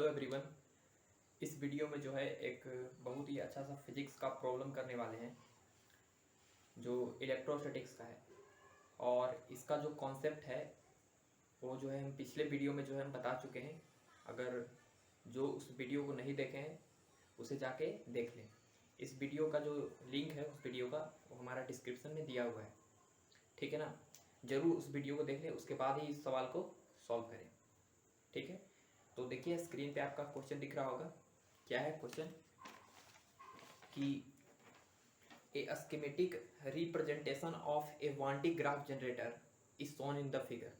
Everyone. इस video में जो है एक बहुत ही अच्छा सा फिजिक्स का प्रॉब्लम करने वाले हैं जो इलेक्ट्रोस्टैटिक्स का है। और इसका जो कॉन्सेप्ट है वो जो है हम पिछले वीडियो में जो है हम बता चुके हैं। अगर जो उस वीडियो को नहीं देखे हैं उसे जाके देख लें। इस वीडियो का जो लिंक है उस वीडियो का वो हमारा डिस्क्रिप्शन में दिया हुआ है, ठीक है ना। ज़रूर उस वीडियो को देख लें, उसके बाद ही इस सवाल को सॉल्व करें, ठीक है। तो देखिए स्क्रीन पे आपका क्वेश्चन दिख रहा होगा। क्या है क्वेश्चन कि a schematic representation of a Van de Graaff generator is shown in the figure.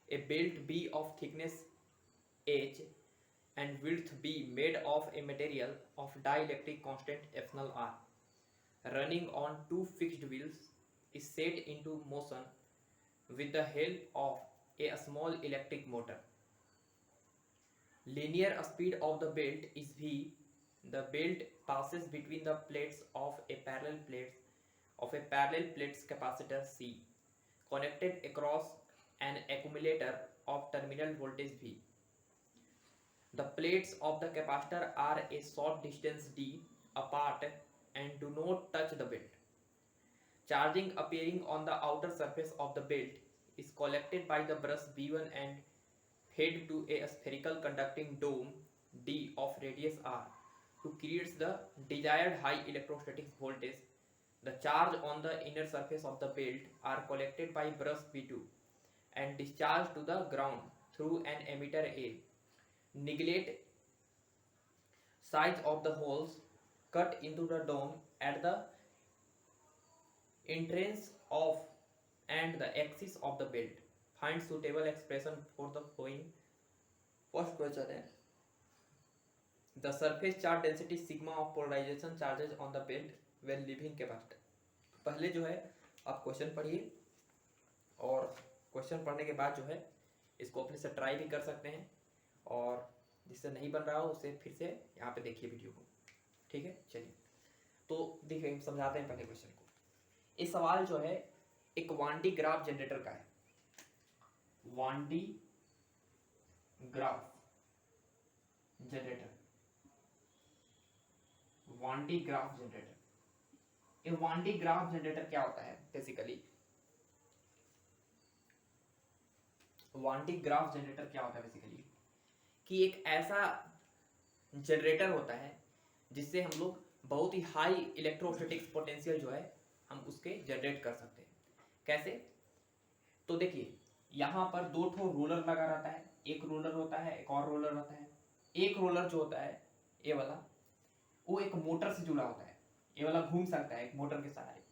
A belt B of thickness h and width b made of a material of dielectric constant epsilon r running on two fixed wheels is set into motion with the help of a small electric motor. Linear speed of the belt is v. The belt passes between the plates of a parallel plates capacitor c connected across an accumulator of terminal voltage v. The plates of the capacitor are a short distance d apart and do not touch the belt. Charging appearing on the outer surface of the belt is collected by the brush V1 and fed to a spherical conducting dome d of radius r to create the desired high electrostatic voltage. The charge on the inner surface of the belt are collected by brush V2 and discharged to the ground through an emitter A. Neglect size of the holes cut into the dome at the entrance of and the axis of the belt. Find suitable expression for the following. First question है the surface charge density sigma of polarization charges on the belt when leaving capacitor. पहले जो है आप question पढ़िए और question पढ़ने के बाद जो है इसको अपने से ट्राई भी कर सकते हैं, और जिससे नहीं बन रहा हो उसे फिर से यहाँ पे देखिए वीडियो को, ठीक है। चलिए तो देखिए हम समझाते हैं पहले क्वेश्चन को। ये सवाल जो है एक वांटी ग्राफ जनरेटर का है। वांटी ग्राफ जनरेटर, वांटी ग्राफ जनरेटर। ये वांटी ग्राफ जनरेटर क्या होता है बेसिकली? वांटी ग्राफ जनरेटर क्या होता है बेसिकली कि एक ऐसा जनरेटर होता है जिससे हम लोग बहुत ही हाई इलेक्ट्रोस्टैटिक पोटेंशियल जो है हम उसके जनरेट कर सकते हैं। कैसे? तो देखिए यहाँ पर दो ठो रोलर लगा रहता है, एक रोलर होता है, एक और रोलर होता है। एक रोलर जो होता है ये वाला वो एक मोटर से जुड़ा होता है, ये वाला घूम सकता है एक मोटर के सहारे,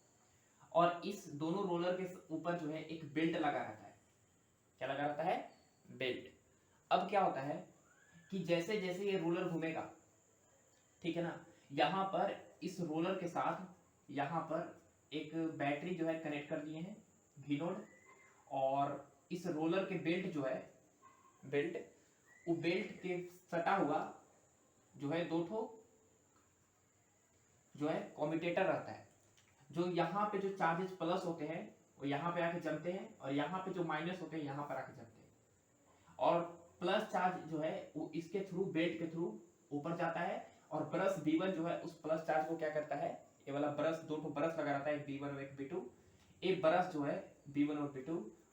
और इस दोनों रोलर के ऊपर जो है एक बेल्ट लगा रहता है। क्या लगा रहता है? बेल्ट। अब क्या होता है कि जैसे जैसे ये रोलर घूमेगा, ठीक है ना, यहाँ पर इस रोलर के साथ यहाँ पर एक बैटरी जो है कनेक्ट कर दिए हैं वी नोड, और इस रोलर के बेल्ट जो है बेल्ट, वो बेल्ट के सटा हुआ जो है दो ठो जो है कम्यूटेटर रहता है। जो यहाँ पे जो चार्जेस प्लस होते हैं वो यहाँ पे आके जमते हैं, और यहाँ पे जो माइनस होते हैं यहाँ पर आके जमते हैं, और प्लस चार्ज जो है वो इसके थ्रू बेल्ट के थ्रू ऊपर जाता है, और ब्रश B1 जो है उस प्लस चार्ज को क्या करता है, ये वाला ब्रश, दो ठो ब्रश लगा रहता है B1 और एक B2। ये ब्रश जो है B1 और B2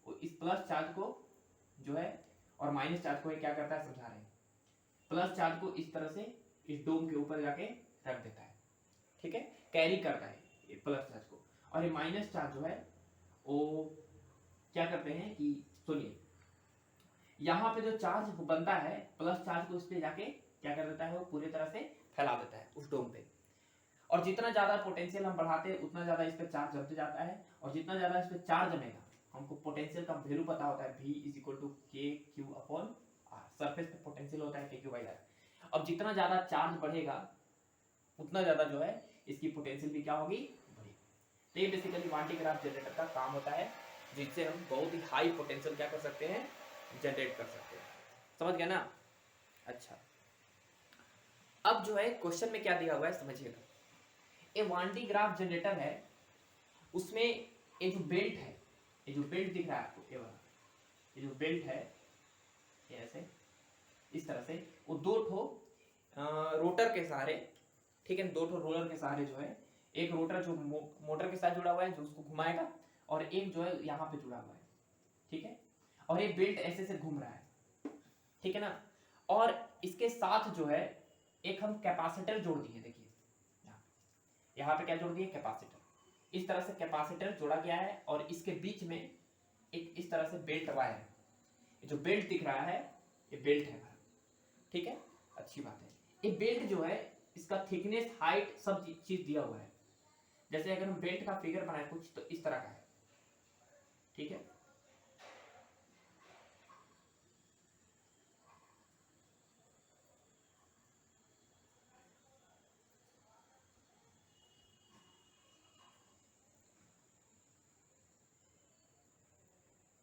वो इस प्लस चार्ज को जो है और माइनस चार्ज को क्या करता है समझा रहे हैं। प्लस चार्ज को इस तरह से इस डोम के ऊपर जाके रख देता है, ठीक है, कैरी करता है ये प्लस चार्ज को। और ये माइनस चार्ज जो है वो क्या करते हैं कि सुनिए, यहाँ पे जो चार्ज बनता है प्लस चार्ज को इस पे जाके क्या कर देता है, वो पूरी तरह से फैला देता है उस डोम पे। और जितना ज्यादा पोटेंशियल हम बढ़ाते हैं उतना ज्यादा इस पे चार्ज जमते जाता है, और जितना ज्यादा इस पे चार्ज जमेगा, हमको पोटेंशियल का वैल्यू पता होता है V = KQ/R। सरफेस पे पोटेंशियल होता है KQ/R। अब जितना ज्यादा चार्ज बढ़ेगा उतना ज्यादा जो है इसकी पोटेंशियल भी क्या होगी, बढ़ेगी। तो ये बेसिकली वांटी ग्राफ जनरेटर का काम होता है, जिससे हम बहुत ही हाई पोटेंशियल क्या कर सकते हैं, जनरेट कर सकते हैं। समझ गया ना? अच्छा, अब जो है क्वेश्चन में क्या दिया हुआ है समझिएगा। ये वांटी ग्राफ जनरेटर है, उसमें ये जो बेल्ट है, ये जो बेल्ट दिख रहा है आपको, ये वाला ये जो बेल्ट है ये ऐसे इस तरह से वो दो ठो रोटर के सहारे, ठीक है, दो ठो रोलर के सहारे जो है, एक रोटर जो मोटर के साथ जुड़ा हुआ है जो उसको घुमाएगा, और एक जो है यहाँ पे जुड़ा हुआ है, ठीक है, और एक बेल्ट ऐसे से घूम रहा है, ठीक है ना। और इसके साथ जो है एक हम कैपेसिटर जोड़ दिए, देखिए यहाँ पे क्या जोड़ दिए, कैपेसिटर। इस तरह से कैपेसिटर जोड़ा गया है और इसके बीच में एक इस तरह से बेल्ट वायर है, जो बेल्ट दिख रहा है ये बेल्ट है, ठीक है, अच्छी बात है। ये बेल्ट जो है इसका थिकनेस, हाइट, सब चीज दिया हुआ है। जैसे अगर हम बेल्ट का फिगर बनाए कुछ तो इस तरह का है, ठीक है।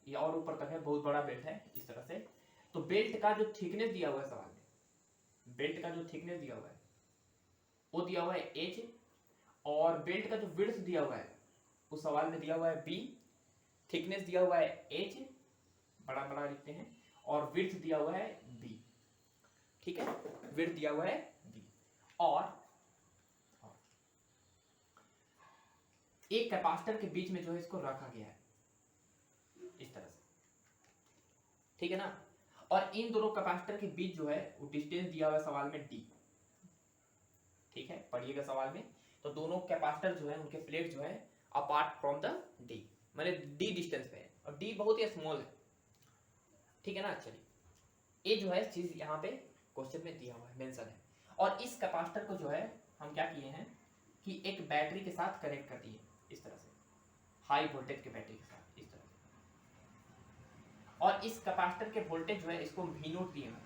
ये और ऊपर तक है, बहुत बड़ा बेल्ट है इस तरह से। तो बेल्ट का जो थिकनेस दिया हुआ है सवाल में, बेल्ट का जो थिकनेस दिया हुआ है वो दिया हुआ है h, और बेल्ट का जो विड्थ दिया हुआ है उस सवाल में दिया हुआ है b, थिकनेस दिया हुआ है h, बड़ा बड़ा लिखते हैं, और विड्थ दिया हुआ है b, ठीक है, विड्थ दिया हुआ है b। और एक कैपेसिटर के बीच में जो है इसको रखा गया है इस तरह से, ठीक है ना। और इन दोनों कैपेसिटर के बीच जो है वो डिस्टेंस दिया हुआ है सवाल में d, ठीक है, पढ़िएगा सवाल में। तो दोनों कैपेसिटर जो है उनके प्लेट जो है अपार्ट फ्रॉम द d, माने d डिस्टेंस पे है, और d बहुत ही स्मॉल है, ठीक है ना। चलिए, ये जो है चीज यहाँ पे क्वेश्चन में दिया हुआ है, मेंशन है। और इस कैपेसिटर को जो है हम क्या किए हैं कि एक बैटरी के साथ कनेक्ट कर दिए इस तरह से, हाई वोल्टेज के बैटरी के साथ इस तरह से। और इस कैपेसिटर के वोल्टेज जो है इसको V नोट दिए हैं,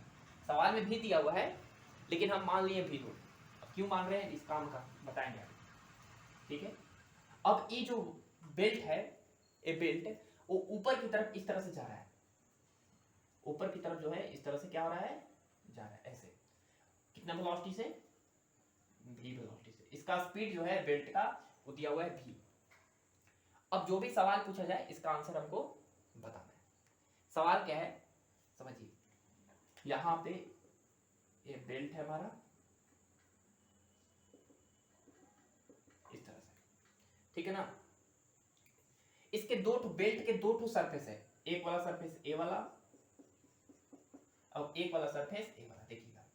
सवाल में भी दिया हुआ है लेकिन हम मान लिए V नोट। क्यों मान रहे हैं इस काम का बताएंगे आप, ठीक है। अब ये जो बेल्ट है, ये बेल्ट वो ऊपर की तरफ इस तरह से जा रहा है, ऊपर की तरफ जो है इस तरह से क्या हो रहा है, जा रहा है ऐसे, कितना वेलोसिटी से, v वेलोसिटी से। इसका स्पीड जो है बेल्ट का वो दिया हुआ है v। अब जो भी सवाल पूछा जाए इसका आंसर हमको बताना है। सवाल क्या है समझिए, यहां पे ये बेल्ट है हमारा इस तरह से, ठीक है ना। इसके दो बेल्ट के दो सरफेस है, एक वाला सरफेस ए वाला और एक वाला सरफेस ए वाला, देखिएगा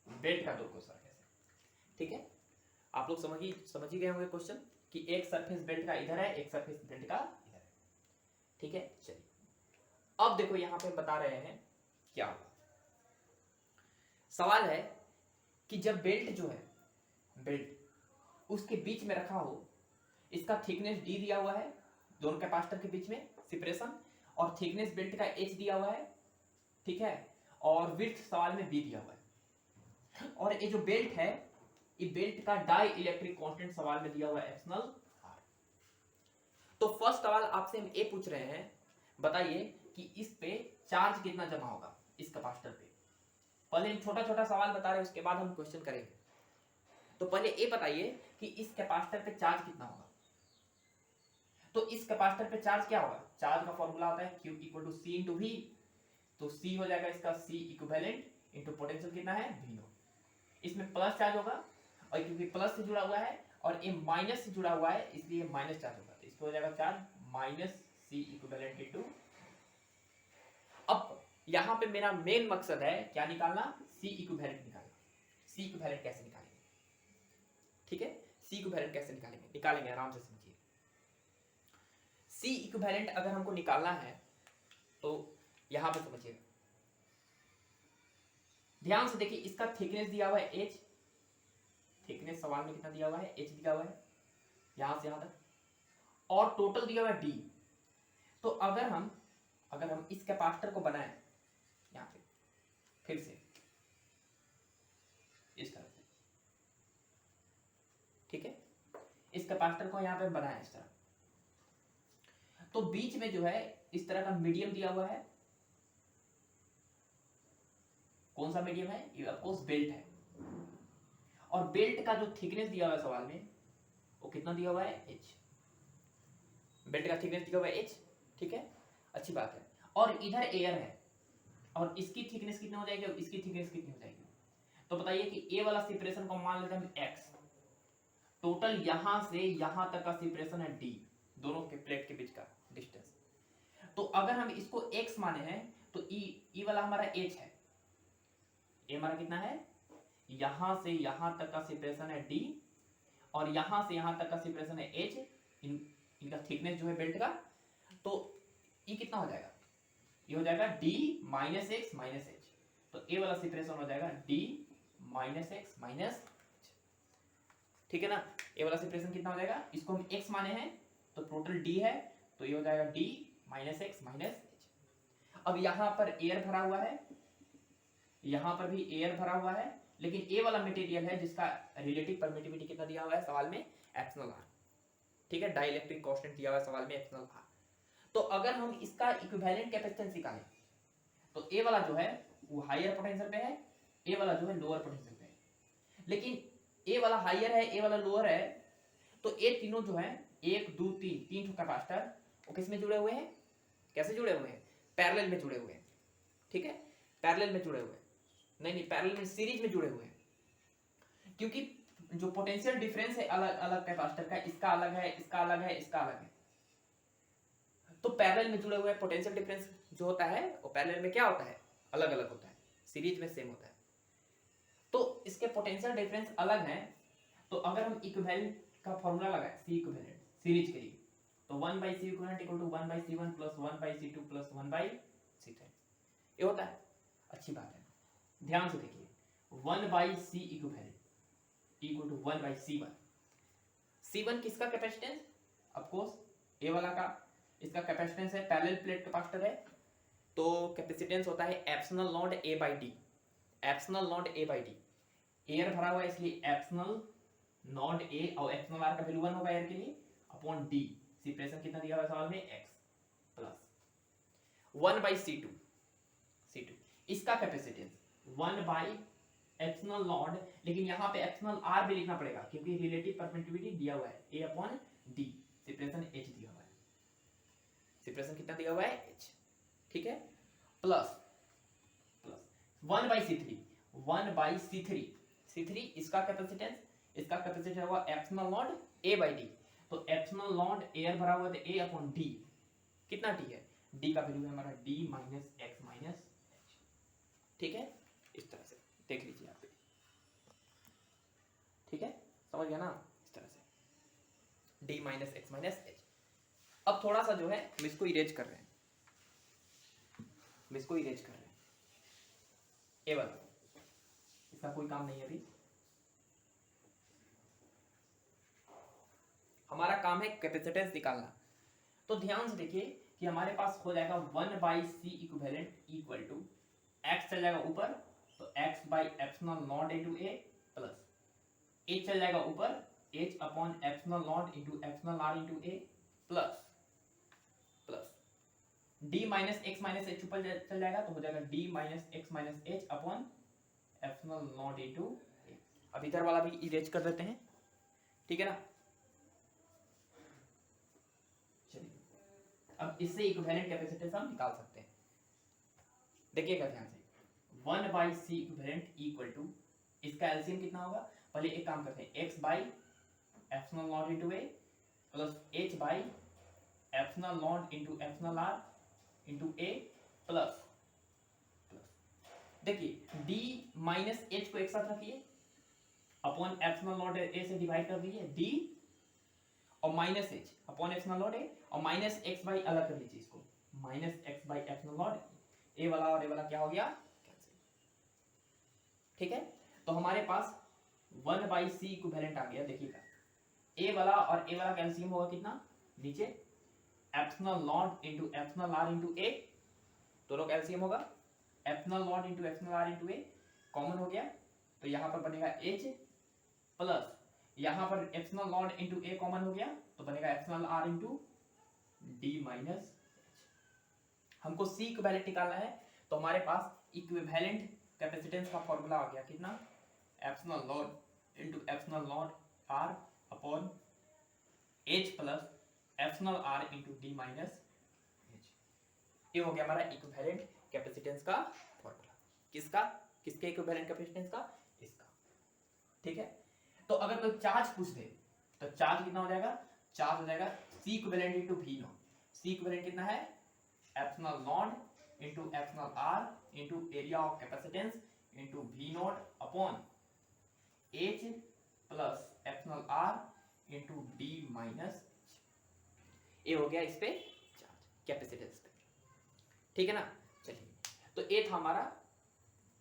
बेल्ट का दो सरफेस है, ठीक है। आप लोग समझ ही गए होंगे क्वेश्चन कि एक सरफेस बेल्ट का इधर है, एक सरफेस बेल्ट का इधर है, ठीक है। चलिए, अब देखो यहां पे बता रहे हैं क्या होगा। सवाल है कि जब बेल्ट जो है, बेल्ट उसके बीच में रखा हो, इसका थिकनेस d दिया हुआ है, दोनों कैपेसिटर के बीच में सेपरेशन, और थिकनेस बेल्ट का h दिया हुआ है, ठीक है, और विड्थ सवाल में b दिया हुआ है। और ये जो बेल्ट है, ये बेल्ट का डाई इलेक्ट्रिक कांस्टेंट सवाल में दिया हुआ है एप्सिलॉन r। तो फर्स्ट सवाल आपसे हम ये पूछ रहे हैं, बताइए कि इस पे चार्ज कितना जमा होगा इस कैपेसिटर पे। पहले हम छोटा छोटा सवाल बता रहे हैं, उसके बाद हम क्वेश्चन करेंगे। तो पहले ये बताइए कि इस कैपेसिटर पे चार्ज कितना होगा। तो इस कैपेसिटर पे चार्ज क्या होगा, चार्ज का फॉर्मूला होता है Q equal to C into V। तो C हो जाएगा इसका C इक्विवेलेंट इंटू पोटेंशियल कितना है V नोट। इसमें प्लस चार्ज होगा, और क्योंकि प्लस से जुड़ा हुआ है और ये माइनस से जुड़ा हुआ है इसलिए माइनस चार्ज होगा, तो इसको हो जाएगा charge minus C equivalent into. अब यहां पे मेरा मेन मकसद है क्या निकालना, C इक्विवेलेंट निकालना। C इक्विवेलेंट कैसे निकालेंगे, ठीक है, C इक्विवेलेंट कैसे निकालेंगे आराम से समझिए। C इक्विवेलेंट अगर हमको निकालना है तो यहां पे समझिए, ध्यान से देखिए, इसका थिकनेस दिया हुआ है h, थिकनेस सवाल में कितना दिया हुआ है, h दिया हुआ है यहां से यहां तक, और टोटल दिया हुआ है d। तो अगर हम इस कैपेसिटर को बनाएं यहां पे फिर से इस तरह से, ठीक है, इस कैपेसिटर को यहां पे बनाएं इस तरह, तो बीच में जो है इस तरह का मीडियम दिया हुआ है। कौन सा मीडियम है, ये ऑफकोर्स बेल्ट है। और बेल्ट का जो थिकनेस दिया हुआ है सवाल में वो कितना दिया हुआ है, h। बेल्ट का थिकनेस दिया हुआ है h, ठीक है, अच्छी बात है। और इधर एयर है, और इसकी थिकनेस कितनी हो जाएगी और इसकी थिकनेस कितनी हो जाएगी। तो बताइए कि ए वाला सेपरेशन को मान लेते हैं हम x, टोटल यहां से यहां तक का सेपरेशन है d, दोनों के प्लेट के बीच का डिस्टेंस। तो अगर हम इसको x माने हैं तो e वाला हमारा h है, ए हमारा कितना है, यहां से यहां तक का सेपरेशन है d और यहां से यहां तक का सेपरेशन है h, इनका थिकनेस जो है बेल्ट का। तो e कितना हो जाएगा, ये हो जाएगा d minus x minus H. तो ए वाला सेपरेशन हो जाएगा d माइनस एक्स माइनस, ठीक है ना। ए वाला सेपरेशन कितना हो जाएगा, इसको हम x माने हैं तो टोटल d है, तो ये हो जाएगा d minus x minus H. अब यहां पर एयर भरा हुआ है, यहां पर भी एयर भरा हुआ है, लेकिन ए वाला मटेरियल है जिसका रिलेटिव परमिटिविटी कितना दिया हुआ है सवाल में, एप्सिलॉन आर, ठीक है। डाइलेक्ट्रिक कांस्टेंट दिया हुआ है सवाल में एप्सिलॉन आर। तो अगर हम इसका इक्विवेलेंट कैपेसिटेंस निकालें तो ए वाला जो है वो हायर पोटेंशियल पे है, ए वाला जो है लोअर पोटेंशियल पे है। लेकिन ए वाला हायर है, ए वाला लोअर है, तो ये तीनों जो है 1 2 3 तीन कैपेसिटर वो किस में जुड़े हुए हैं, कैसे जुड़े हुए हैं, पैरेलल में जुड़े हुए हैं, ठीक है। पैरेलल में जुड़े हुए हैं, नहीं पैरेलल में, सीरीज में जुड़े हुए हैं, क्योंकि जो पोटेंशियल डिफरेंस है अलग अलग कैपेसिटर का, इसका अलग है, इसका अलग है, इसका अलग है। तो पैरेलल में जुड़े हुए पोटेंशियल डिफरेंस जो होता है वो पैरेलल में क्या होता है, अलग अलग होता है, सीरीज में सेम होता है। तो इसके पोटेंशियल डिफरेंस अलग है, तो अगर हम इक्विवेलेंट का फॉर्मूला लगाए, सी इक्विवेलेंट सीरीज के लिए, तो 1/c equivalent equal to 1/c1 plus 1/c2 plus 1/c3, ये होता है। अच्छी बात है, ध्यान से देखिए, 1/c equivalent equal to 1/c1। c1 किसका कैपेसिटेंस, ऑफ कोर्स ए वाला का, इसका कैपेसिटेंस है, पैरेलल प्लेट कैपेसिटर है, तो कैपेसिटेंस होता है epsilon not a by d, epsilon not a by d। Air भरा हुआ है इसलिए एप्सिलॉन नॉट a, और एप्सिलॉन r का वैल्यू 1 होगा एयर के लिए, अपॉन d, सेपरेशन कितना दिया हुआ है सवाल में, x प्लस 1/c2। इसका कैपेसिटेंस 1 एप्सिलॉन नॉट, लेकिन यहाँ पे एप्सिलॉन r भी लिखना पड़ेगा क्योंकि रिलेटिव परमिटिविटी दिया हुआ है a upon d, separation h दिया हुआ है, सेपरेशन कितना दिया हुआ है, h, ठीक है। प्लस 1/c3 इसका कैपेसिटेंस, इसका कैपेसिटेंस होगा epsilon not a by d। तो एप्सिलॉन नॉट एयर भरा हुआ है तो a अपॉन d, कितना d है, d का वैल्यू है हमारा d minus x minus H, ठीक है। इस तरह से देख लीजिए आप, ठीक है, समझ गया ना, इस तरह से d minus x minus H. अब थोड़ा सा जो है हम इसको इरेज कर रहे हैं, हम इसको इरेज कर रहे हैं, ए वाला इसका कोई काम नहीं है अभी, हमारा काम है कैपेसिटेंस निकालना। तो ध्यान से देखिए कि हमारे पास हो जाएगा 1/c equivalent equal to x चल जाएगा ऊपर, तो x by epsilon not into a plus h चल जाएगा ऊपर, h upon epsilon not into epsilon r into a plus d minus x minus H ऊपर चल जाएगा, तो हो जाएगा d minus x minus H upon epsilon not into a। अब इधर वाला भी इरेज कर देते हैं, ठीक है ना। अब इससे इक्विवेलेंट कैपेसिटेंस हम निकाल सकते हैं, देखिएगा ध्यान से, 1/c इक्विवेलेंट इक्वल टू, इसका एलसीएम कितना होगा, पहले एक काम करते हैं, x by epsilon not into a plus h by epsilon not into epsilon r into a plus, देखिए d माइनस h को एक साथ रखिए, अपॉन एप्सिलॉन नॉट a से डिवाइड कर दीजिए, d और minus h upon epsilon not a, और माइनस x बाई अलग कर लीजिए इसको, minus x by epsilon not, a वाला और a वाला क्या हो गया, कैंसिल, ठीक है। तो हमारे पास 1/c इक्विवेलेंट आ गया, देखिएगा a वाला और a वाला कैल्सियम होगा कितना, नीचे epsilon not into epsilon r into a, दोनों कैल्सियम होगा, epsilon not into epsilon r into a common हो गया, तो यहां पर बनेगा h प्लस यहां पर epsilon not into a common हो गया, तो बनेगा epsilon r into d minus h। हमको c इक्विवेलेंट निकालना है, तो हमारे पास इक्विवेलेंट कैपेसिटेंस का फॉर्मूला आ गया कितना, epsilon not into epsilon not r upon h plus epsilon r into d minus h। ये हो गया हमारा इक्विवेलेंट कैपेसिटेंस कैपेसिटेंस का फॉर्मूला। किसका? किसके इक्विवेलेंट कैपेसिटेंस का? इसका। ठीक है, तो अगर कोई चार्ज पूछ दे तो चार्ज कितना हो जाएगा? चार्ज हो जाएगा C equivalent into V not. C equivalent कितना है? Epsilon not into epsilon R into area of capacitance into V not upon H plus epsilon R into D minus. ये हो गया इस पे चार्ज कैपेसिटेंस पे। ठीक है ना? चलिए, तो ये था हमारा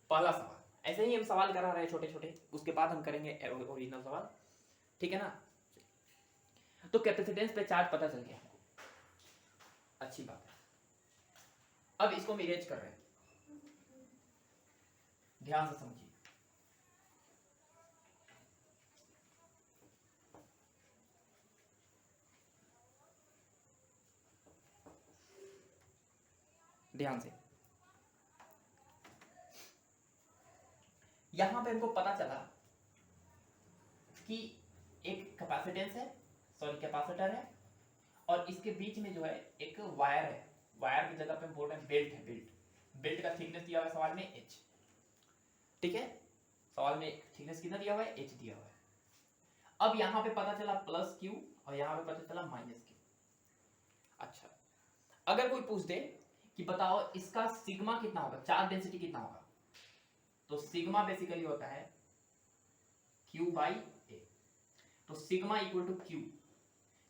पहला सवाल। ऐसे ही हम सवाल करा रहे हैं छोटे छोटे, उसके बाद हम करेंगे ओरिजिनल सवाल। ठीक है ना? तो कैपेसिटेंस पे चार्ज पता चल गया, अच्छी बात है। अब इसको हम इरेज कर रहे हैं, ध्यान से समझिए। ध्यान से, यहां पे हमको पता चला कि एक कैपेसिटेंस है, सॉरी कैपेसिटर है, और इसके बीच में जो है एक वायर है। वायर की जगह पे हम बोल रहे हैं बेल्ट है। बेल्ट का थिकनेस दिया हुआ है सवाल में h। ठीक है, सवाल में थिकनेस कितना दिया हुआ है? h दिया हुआ है। अब यहां पे पता चला प्लस q और यहां पे पता चला माइनस q। अच्छा, अगर कोई पूछ दे कि बताओ इसका सिग्मा कितना होगा, चार्ज डेंसिटी कितना होगा, तो सिग्मा बेसिकली होता है q बाई a। तो सिग्मा इक्वल टू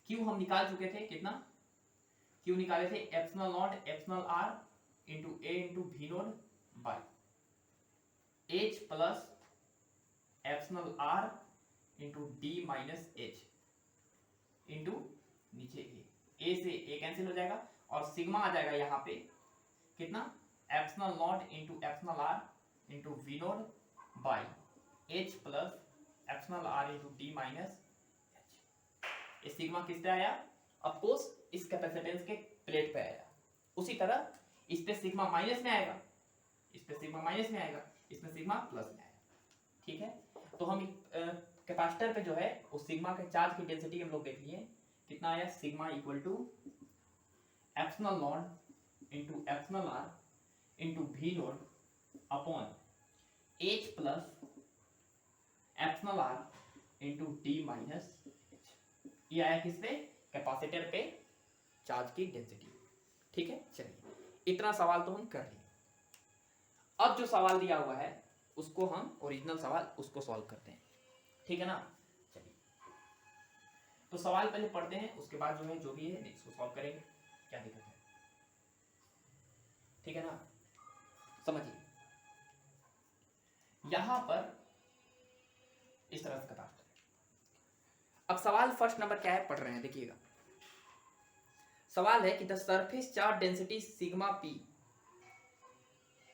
q हम निकाल चुके थे, कितना q निकाले थे? Epsilon not epsilon r into a into v not by h plus epsilon r into d minus h into नीचे a से a कैंसिल हो जाएगा और सिग्मा आ जाएगा यहाँ पे कितना? Epsilon not into epsilon r into v not by h plus epsilon r into d minus h। ये सिग्मा किस पे आया? ऑफ कोर्स इस कैपेसिटेंस के प्लेट पे आया। उसी तरह इस पे सिग्मा माइनस में आएगा, इस पे सिग्मा माइनस में आएगा, इसमें सिग्मा प्लस में आएगा। ठीक है, तो हम कैपेसिटर पे जो है उस सिग्मा के चार्ज की डेंसिटी हम लोग देख लिए, कितना आया? Sigma equal to epsilon not into epsilon r into v not upon h plus epsilon r into d minus h। ये आया किस पे? कैपेसिटर पे चार्ज की डेंसिटी। ठीक है, चलिए इतना सवाल तो हम कर लिए। अब जो सवाल दिया हुआ है उसको हम ओरिजिनल सवाल उसको सॉल्व करते हैं। ठीक है ना? चलिए, तो सवाल पहले पढ़ते हैं, उसके बाद जो है जो भी है इसको सॉल्व करेंगे, क्या दिक्कत है। ठीक है ना? समझिए, यहां पर इस तरह से कैपेसिटर। अब सवाल फर्स्ट नंबर क्या है, पढ़ रहे हैं, देखिएगा। सवाल है कि the surface charge density sigma P.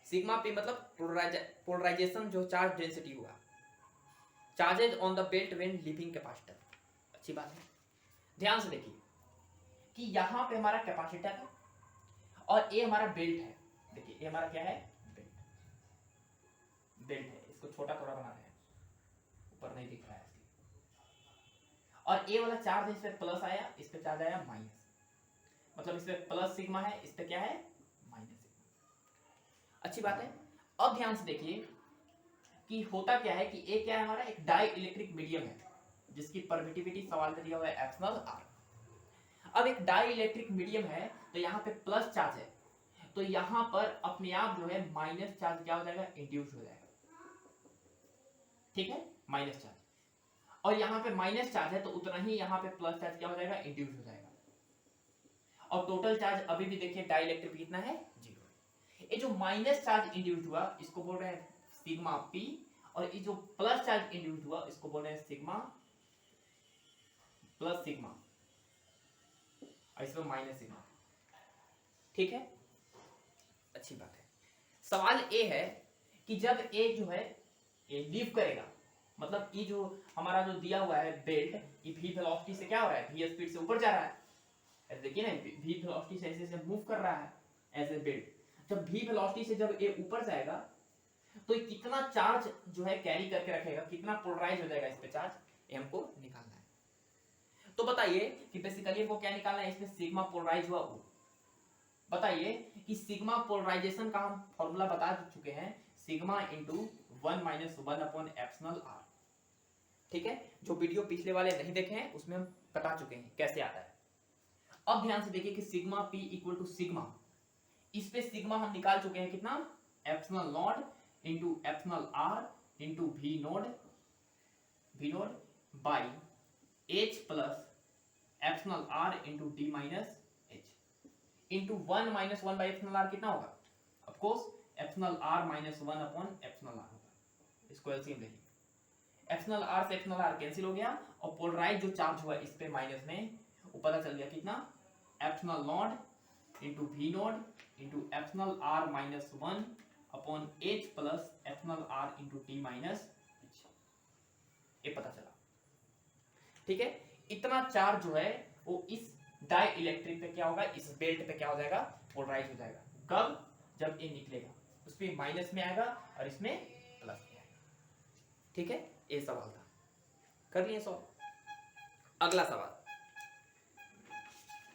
Sigma P मतलब पोलराइजेशन, जो चार्ज डेंसिटी हुआ, charges on the belt when leaving capacitor. अच्छी बात है, ध्यान से देखिए कि यहां पे हमारा कैपेसिटर है और ये हमारा बेल्ट है। देखिए ये हमारा क्या है? बेल्ट है। इसको छोटा थोड़ा बना रहे हैं, ऊपर नहीं दिख रहा है इसलिए। और ये वाला चार्ज इस पे प्लस आया, इस पे चार्ज आया माइनस, मतलब इस पे प्लस सिग्मा है, इस पे क्या है? Minus sigma. अच्छी बात है। अब ध्यान से देखिए कि होता क्या है कि ये क्या है? हमारा एक डाई इलेक्ट्रिक मीडियम है जिसकी परमिटिविटी सवाल में दिया हुआ है एप्सिलॉन r। अब एक डाई इलेक्ट्रिक मीडियम है तो यहाँ पे प्लस चार्ज है, तो यहाँ पर अपने आप जो है माइनस चार्ज क्या हो जाएगा? इंड्यूस हो जाएगा। ठीक है, माइनस चार्ज, और यहाँ पे माइनस चार्ज है तो उतना ही यहाँ पे प्लस चार्ज क्या हो जाएगा? इंड्यूस हो जाएगा। और टोटल चार्ज अभी भी देखिए डाई इलेक्ट्रिक कितना है? 0। ये जो माइनस चार्ज इंड्यूस हुआ इसको बोल रहे हैं सिग्मा पी, और ये जो प्लस चार्ज इंड्यूस हुआ इसको बोल रहे हैं सिग्मा प्लस सिग्मा, और इसमें माइनस सिग्मा। ठीक है, अच्छी बात है। सवाल ये है कि जब ये जो है ये लीव करेगा, मतलब ये जो हमारा जो दिया हुआ है बेल्ट, ये v वेलोसिटी से क्या हो रहा है? v स्पीड से ऊपर जा रहा है। ऐसे देखिए ना, v वेलोसिटी से ऐसे मूव कर रहा है एज ए बेल्ट। जब v वेलोसिटी से जब ये ऊपर जाएगा तो कितना चार्ज जो है कैरी करके रखेगा, कितना पोलराइज हो जाएगा इस पे चार्ज, ये हमको निकालना है। तो बताइए कि बेसिकली हमको क्या निकालना है? इसमें सिग्मा पोलराइज हुआ वो, बताइए कि सिग्मा पोलराइजेशन का हम फॉर्मूला बता चुके हैं, sigma into 1 minus 1 upon epsilon r. ठीक है, जो वीडियो पिछले वाले नहीं देखे हैं उसमें हम बता चुके हैं कैसे आता है। अब ध्यान से देखिए कि sigma p equal to sigma, इस पे सिग्मा हम निकाल चुके हैं कितना, epsilon not into epsilon are into v not by H plus epsilon are into D minus h into 1 minus 1 by epsilon r कितना होगा, of course epsilon are minus 1 upon epsilon r होगा। इसको LCM लेंगे, epsilon r से epsilon r cancel हो गया और polarise जो चार्ज हुआ इस पे माइनस में, वो पता चल गया कितना, epsilon not into v not into epsilon are minus 1 upon h plus epsilon are into t minus h, ये पता चला। ठीक है, इतना चार्ज जो है वो इस डाई इलेक्ट्रिक पे क्या होगा, इस बेल्ट पे क्या हो जाएगा, पोलराइज हो जाएगा। कब, जब ये निकलेगा उसमें माइनस में आएगा और इसमें प्लस में आएगा। ठीक है, ये सवाल था, कर लिए सॉल्व।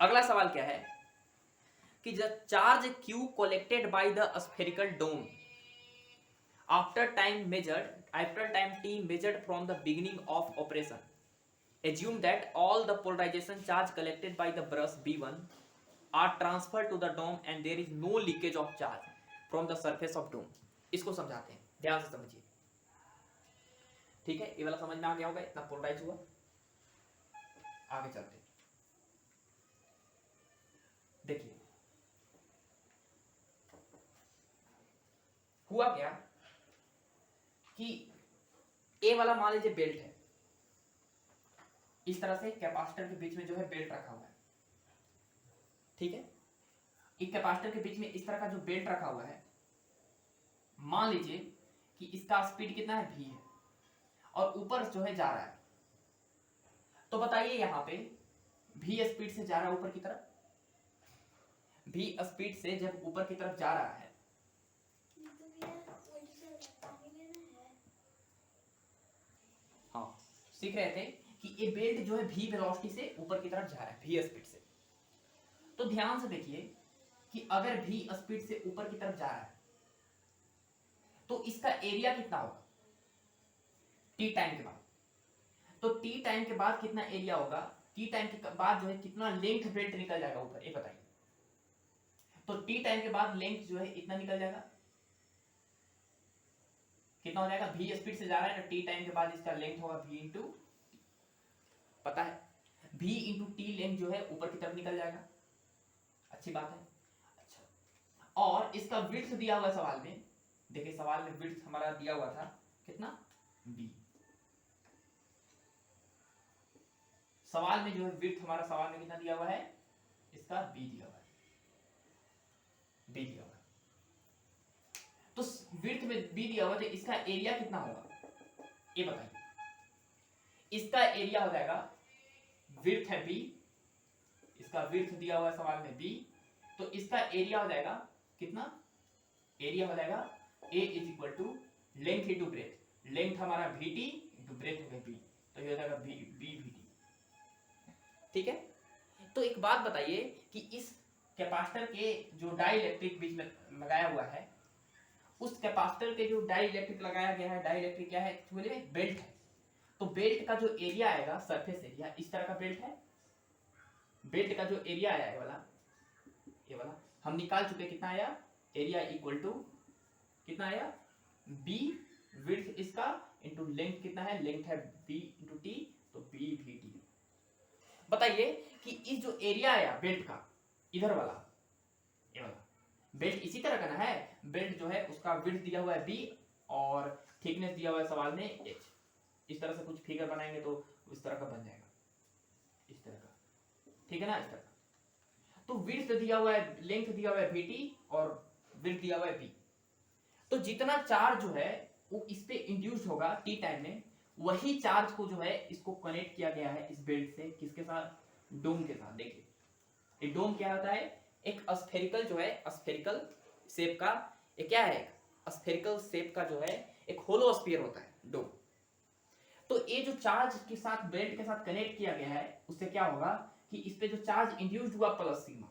अगला सवाल क्या है कि the charge Q collected by the spherical dome after time t measured from the beginning of operation, assume that all the polarization charge collected by the brush B1 are transferred to the dome and there is no leakage of charge from the surface of dome। इसको समझाते हैं, ध्यान से समझिए। ठीक है, ये वाला समझ में आ गया होगा, इतना पोलराइज हुआ। आगे चलते देखिए हुआ क्या कि ए वाला मान लीजिए बेल्ट है, इस तरह से कैपेसिटर के बीच में जो है बेल्ट रखा हुआ है। ठीक है, एक कैपेसिटर के बीच में इस तरह का जो बेल्ट रखा हुआ है, मान लीजिए कि इसका स्पीड कितना है, v है, और ऊपर जो है जा रहा है। तो बताइए यहां पे v स्पीड से जा रहा है ऊपर की तरफ, v स्पीड से जब ऊपर की तरफ जा रहा है, हाँ सीख रहे थे कि ये बेल्ट जो है v वेलोसिटी से ऊपर की तरफ जा रहा है, v स्पीड से। तो ध्यान से देखिए कि अगर v स्पीड से ऊपर की तरफ जा रहा है तो इसका एरिया कितना होगा t टाइम के बाद। तो t टाइम के बाद कितना एरिया होगा, t टाइम के बाद जो है कितना लेंथ बेल्ट निकल जाएगा ऊपर, ये बताइए। तो t टाइम के बाद लेंथ जो है इतना निकल जाएगा, कितना हो जाएगा, v स्पीड से जा रहा है ना, t टाइम के बाद इसका लेंथ होगा v इंटू, पता है v इंटू टी लेंथ जो है ऊपर की तरफ निकल जाएगा, अच्छी बात है। अच्छा, और इसका विड्थ दिया हुआ सवाल में, देखिए सवाल में विड्थ हमारा दिया हुआ था कितना, b। सवाल में जो है विड्थ हमारा सवाल में कितना दिया हुआ है, इसका b दिया हुआ है, b दिया हुआ है। तो विड्थ में b दिया हुआ है, तो इसका एरिया कितना होगा ये बताइए। इसका एरिया हो जाएगा, विड्थ है b, इसका विड्थ दिया हुआ है सवाल में b, तो इसका एरिया हो जाएगा कितना, एरिया हो जाएगा a is equal to length into breadth, length हमारा vt इंटू ब्रेथ हो गया b, तो ये हो जाएगा bvt। ठीक है, तो एक बात बताइए कि इस कैपेसिटर के जो डाई इलेक्ट्रिक बीच में लगाया हुआ है, उस कैपेसिटर के जो डाई इलेक्ट्रिक लगाया गया है, डाई इलेक्ट्रिक क्या है, एक्चुअली बेल्ट है। तो बेल्ट का जो एरिया आएगा, सरफेस एरिया, इस तरह का बेल्ट है, बेल्ट का जो एरिया आया है वाला, ये वाला हम निकाल चुके, कितना आया, एरिया इक्वल टू कितना आया, b विड्थ इसका इंटू लेंथ कितना है, लेंथ है b इंटू t, तो bvt। बताइए कि इस जो एरिया आया बेल्ट का, इधर वाला, ये वाला बेल्ट इसी तरह का ना है, बेल्ट जो है उसका विड्थ दिया हुआ है b और थिकनेस दिया हुआ है सवाल में h। इस तरह से कुछ फिगर बनाएंगे तो इस तरह का बन जाएगा, इस तरह का, ठीक है ना, इस तरह का। तो विड्थ दिया हुआ है, लेंथ दिया हुआ है vt और विड्थ दिया हुआ है b। तो जितना चार्ज जो है वो इस पे इंड्यूस होगा t टाइम में, वही चार्ज को जो है इसको कनेक्ट किया गया है इस बेल्ट से, किसके साथ, डोम के साथ। देखिए ये डोम क्या होता है, एक स्फेरिकल जो है, स्फेरिकल शेप का, ये क्या है, स्फेरिकल शेप का जो है एक होलो स्फीयर होता है डोम। तो ये जो चार्ज के साथ बेल्ट के साथ कनेक्ट किया गया है, उससे क्या होगा कि इस पे जो चार्ज इंड्यूस्ड हुआ plus sigma,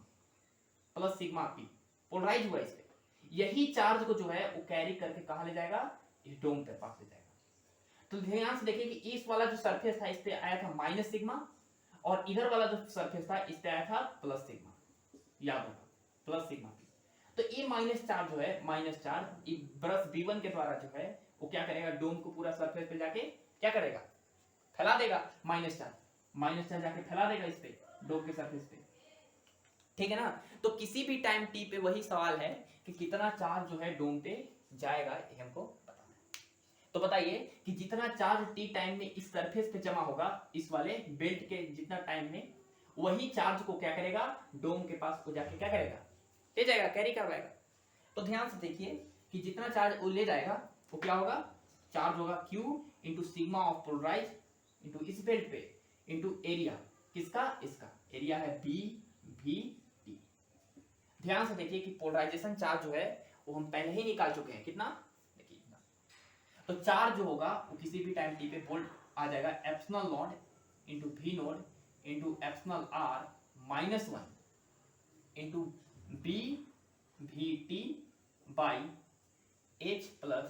plus sigma p, polarise हुआ इस पे, यही चार्ज को जो है वो कैरी करके कहां ले जाएगा, इस डोम पे पास ले जाएगा। तो ध्यान से देखिए कि इस वाला जो सरफेस था इस पे आया था माइनस सिग्मा, और इधर वाला जो सरफेस था इस पे आया था प्लस सिग्मा, याद होगा प्लस सिग्मा पी। तो ये माइनस चार्ज जो है, माइनस चार्ज ब्रश B1 के द्वारा जो है वो क्या करेगा, डोम को पूरा सरफेस पे जाके क्या करेगा, फैला देगा माइनस चार्ज जाके फैला देगा इस पे डोम के सरफेस पे, ठीक है ना। तो किसी भी टाइम t पे वही सवाल है कि कितना चार्ज जो है डोम पे जाएगा, ये हमको बताना है। तो बताइए कि जितना चार्ज t टाइम में इस सरफेस पे जमा होगा, इस वाले बेल्ट के जितना टाइम में, वही चार्ज को क्या करेगा, डोम के पास को जाके क्या करेगा, ले जाएगा, कैरी करवाएगा। तो ध्यान से देखिए कि जितना चार्ज वो ले जाएगा वो क्या होगा, चार्ज होगा Q into sigma of polarise into इस बेल्ट पे इंटू एरिया किसका, इसका एरिया है B V T। ध्यान से देखिए कि पोलराइजेशन चार्ज जो है वो हम पहले ही निकाल चुके हैं, कितना, देखिए इतना। तो चार्ज जो होगा वो किसी भी टाइम t पे वोल्ट आ जाएगा epsilon not into V naught into epsilon R minus 1 into B V T by H plus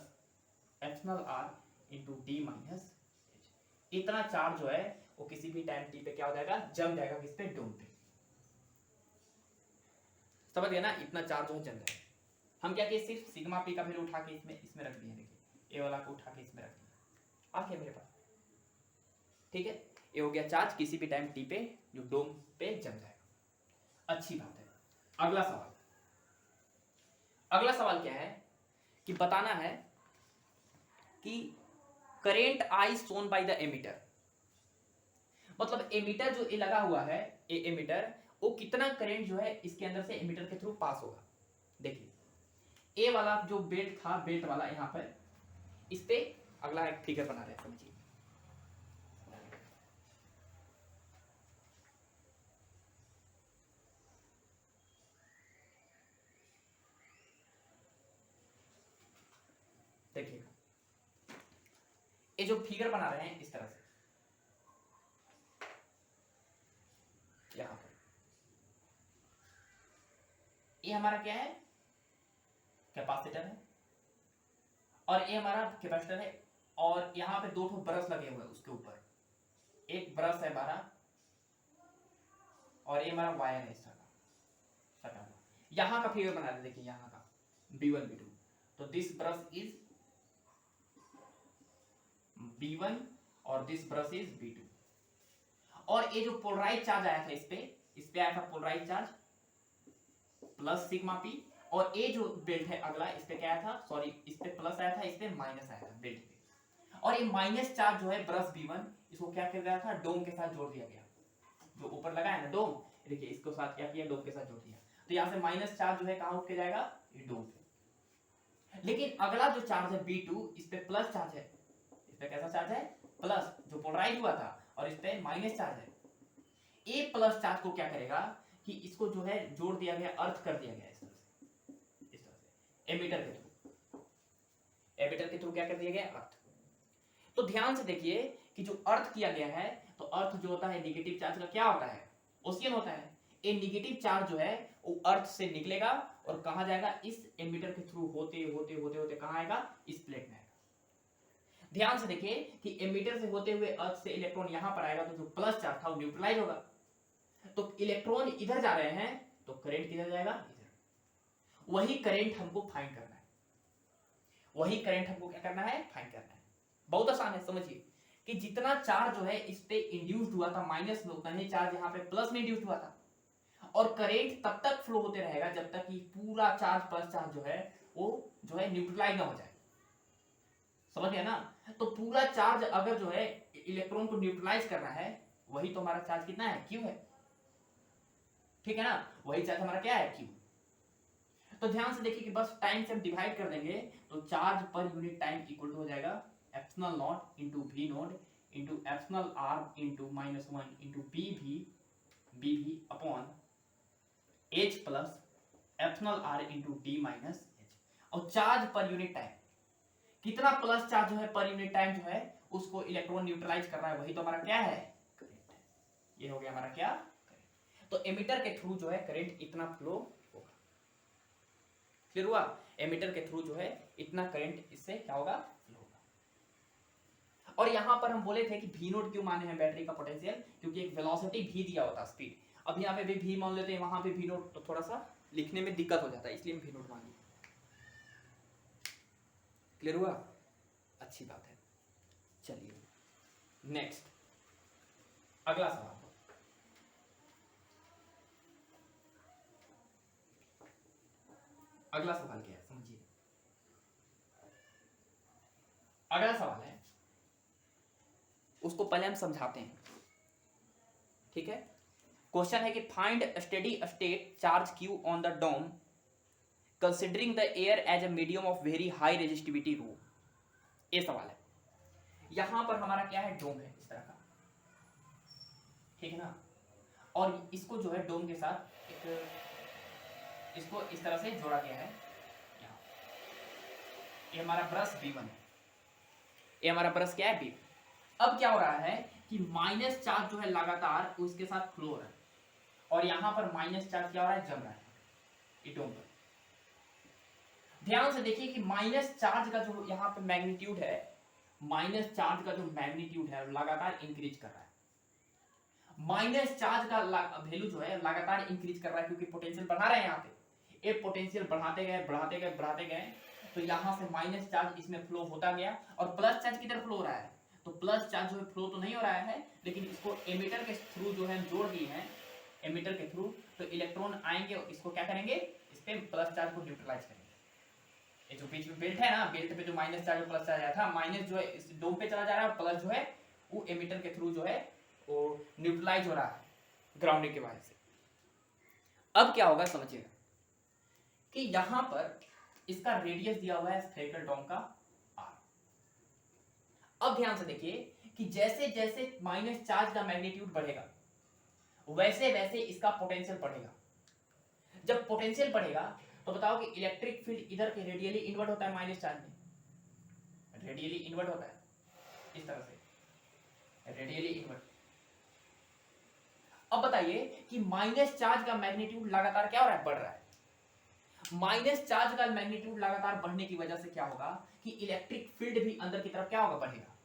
epsilon R into D minus H। इतना चार्ज जो है वो किसी भी टाइम t पे क्या हो जाएगा, जम जाएगा किस पे, डोम पे। समझ गए ना, इतना चार्ज हो जम जाएगा। हम क्या किए, सिर्फ सिग्मा पी का वैल्यू उठा के इसमें रख दिए, देखिए ए वाला को उठा के इसमें रख दिया, आ गया मेरे पास, ठीक है। ये हो गया चार्ज किसी भी टाइम टी पे जो डोम पे जम जाएगा। अच्छी बात है। अगला सवाल क्या है कि बताना है कि current I shown by the ammeter, मतलब एमीटर जो ये लगा हुआ है, ये एमीटर वो कितना करंट जो है इसके अंदर से एमीटर के थ्रू पास होगा। देखिए ए वाला जो बेल्ट था, बेल्ट वाला यहां पर, इस पे अगला एक फिगर बना रहे हैं, समझिए। देखिए ये जो फिगर बना रहे हैं इस तरह से, यहां पर ये हमारा क्या है, कैपेसिटर है, और ये हमारा कैपेसिटर है, और यहां पे दो ब्रश लगे हुए हैं उसके ऊपर, एक ब्रश है हमारा और ये हमारा वायर है इस तरह का। यहां का फिगर बना दे, देखिए यहां का B1 B2, तो दिस ब्रश इज B1 और दिस ब्रश इज B2, और ये जो पोलराइज चार्ज आया था इस पे आया था polarize charge plus sigma P, और ये जो बेल्ट है अगला, इस पे क्या आया था, सॉरी इस पे प्लस आया था, इस पे माइनस आया था बेल्ट पे, और ये माइनस चार्ज जो है ब्रश B1 इसको क्या किया गया था, डोम के साथ जोड़ दिया गया, जो ऊपर लगा है ना डोम, देखिए इसको साथ क्या किया, डोम के साथ जोड़ दिया। तो यहाँ से माइनस चार्ज जो है कहां उठ के जाएगा, ये डोम पे। लेकिन अगला जो चार्ज है B2, इस पे प्लस चार्ज है, इस पे कैसा चार्ज है, प्लस, जो पोलराइज हुआ था, और इस पे माइनस चार्ज है। ए प्लस चार्ज को क्या करेगा कि इसको जो है जोड़ दिया गया, अर्थ कर दिया गया इस तरह से एमीटर के थ्रू क्या कर दिया गया, अर्थ। तो ध्यान से देखिए कि जो अर्थ किया गया है, तो अर्थ जो होता है नेगेटिव चार्ज का क्या होता है, ओसियन होता है। ये नेगेटिव चार्ज जो है वो अर्थ से निकलेगा और कहां जाएगा, इस एमीटर के थ्रू होते होते होते होते कहां आएगा, इस प्लेट में आएगा। ध्यान से देखिए कि एमीटर से होते हुए अर्थ से इलेक्ट्रॉन यहां पर आएगा, तो जो प्लस चार्ज था वो न्यूट्रलाइज होगा, तो इलेक्ट्रॉन इधर जा रहे हैं तो करंट किधर जाएगा, इधर। वही करंट हमको फाइंड करना है, वही करंट हमको क्या करना है, फाइंड करना है। बहुत आसान है, समझिए कि जितना चार्ज जो है इस पे इंड्यूस्ड हुआ था माइनस में, उतना ही चार्ज यहाँ पे प्लस में इंड्यूस्ड हुआ था, और करंट तब तक फ्लो होते रहेगा जब तक कि पूरा चार्ज प्लस चार्ज जो है वो जो है न्यूट्रलाइज ना हो जाए। समझ गया ना। तो पूरा चार्ज अगर जो है इलेक्ट्रॉन को न्यूट्रलाइज करना है, वही तो हमारा चार्ज कितना है, Q है, ठीक है ना, वही चार्ज हमारा क्या है, Q। तो ध्यान से देखिए कि बस टाइम से हम डिवाइड कर देंगे, तो charge per unit time equal to हो जाएगा epsilon not into V naught into epsilon R into -1 into BV upon H plus epsilon R into D minus H। और चार्ज पर यूनिट टाइम, कितना plus charge जो है per unit time जो है उसको electron neutralise कर रहा है, वही तो हमारा क्या है, करंट है। ये हो गया हमारा क्या, करंट। तो एमीटर के थ्रू जो है करंट इतना फ्लो हो। क्लियर हुआ? एमीटर के थ्रू जो है इतना करंट इससे क्या होगा, फ्लो होगा। और यहां पर हम बोले थे कि V नोट क्यों माने हैं बैटरी का पोटेंशियल, क्योंकि एक वेलोसिटी V दिया होता है, स्पीड। अब यहाँ पे भी V मान लेते हैं, वहां पे V नोट, तो थोड़ा सा लिखने में दिक्कत हो जाता है, इसलिए हम V नोट मान लिए। क्लियर हुआ? अच्छी बात है। चलिए नेक्स्ट, अगला सवाल। अगला सवाल क्या है समझिए। अगला सवाल है, उसको पहले हम समझाते हैं, ठीक है। क्वेश्चन है कि find steady state charge Q on the dome considering the air as a medium of very high resistivity rho. ये सवाल है। यहां पर हमारा क्या है, डोम है इस तरह का, ठीक है ना। और इसको जो है डोम के साथ एक, इसको इस तरह से जोड़ा गया है। यहाँ ये हमारा ब्रश B1 है, ये हमारा ब्रश क्या है, B। अब क्या हो रहा है कि माइनस चार्ज जो है लगातार उसके साथ फ्लो हो रहा है, और यहां पर माइनस चार्ज क्या हो रहा है, जम रहा है ये डोम पर। ध्यान से देखिए कि माइनस चार्ज का जो यहाँ पे मैग्नीट्यूड है, माइनस चार्ज का जो मैग्नीट्यूड है लगातार इंक्रीज कर रहा है। माइनस चार्ज का वैल्यू जो है लगातार इंक्रीज कर रहा है, क्योंकि पोटेंशियल बढ़ा रहे हैं यहाँ पे। ये पोटेंशियल बढ़ाते गए बढ़ाते गए बढ़ाते गए, तो यहाँ से माइनस चार्ज इसमें फ्लो होता गया, और प्लस चार्ज किधर फ्लो हो रहा है, तो प्लस चार्ज जो है फ्लो तो नहीं हो रहा है, लेकिन इसको एमीटर के थ्रू जो है हम जोड़ दिए हैं, एमीटर के थ्रू, तो इलेक्ट्रॉन आएंगे और इसको क्या करेंगे, इस पे प्लस चार्ज को न्यूट्रलाइज करेंगे। ये जो बीच में बेल्ट है ना, बेल्ट पे जो माइनस चार्ज और प्लस चार्ज आया था, माइनस जो है इस डोम पे चला जा रहा है, और प्लस जो है वो एमीटर के थ्रू जो है वो न्यूट्रलाइज हो रहा है ग्राउंडिंग की वजह से। अब क्या होगा समझिएगा कि यहां पर इसका रेडियस दिया हुआ है स्फेरिकल डोम का R। अब ध्यान से देखिए कि जैसे जैसे माइनस चार्ज का मैग्नीट्यूड बढ़ेगा, वैसे वैसे इसका पोटेंशियल बढ़ेगा। जब पोटेंशियल बढ़ेगा तो बताओ कि इलेक्ट्रिक फील्ड इधर के रेडियली इन्वर्ट होता है, माइनस चार्ज में रेडियली इन्वर्ट होता है, इस तरह से रेडियली इन्वर्ट। अब बताइए कि माइनस चार्ज का मैग्नीट्यूड लगातार क्या हो रहा है, बढ़ रहा है। माइनस चार्ज का मैग्नीट्यूड लगातार बढ़ने की वजह से क्या होगा कि इलेक्ट्रिक फील्ड भी अंदर की तरफ क्या होगा, बढ़ेगा।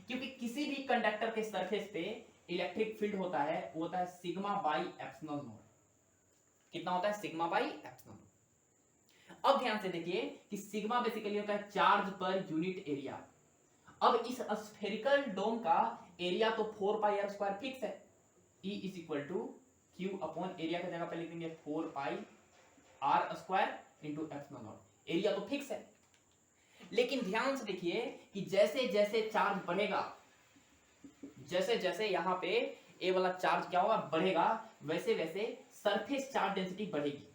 क्योंकि किसी भी कंडक्टर के सरफेस पे इलेक्ट्रिक फील्ड होता है, वो होता है सिग्मा बाई एप्सिलॉन नॉट। कितना होता है, सिग्मा बाई एप्सिलॉन नॉट। अब ध्यान से देखिए कि सिग्मा बेसिकली होता है चार्ज पर यूनिट एरिया। अब इस स्फेरिकल डोम का एरिया तो 4 पाई आर स्क्वायर फिक्स है, E is equal to Q upon area की जगह पे लिख देंगे 4 pi r square into epsilon naught. Area तो फिक्स है, लेकिन ध्यान से देखिए कि जैसे जैसे चार्ज बढ़ेगा, जैसे जैसे यहाँ पे ए वाला चार्ज क्या होगा, बढ़ेगा, वैसे वैसे सरफेस चार्ज डेंसिटी बढ़ेगी।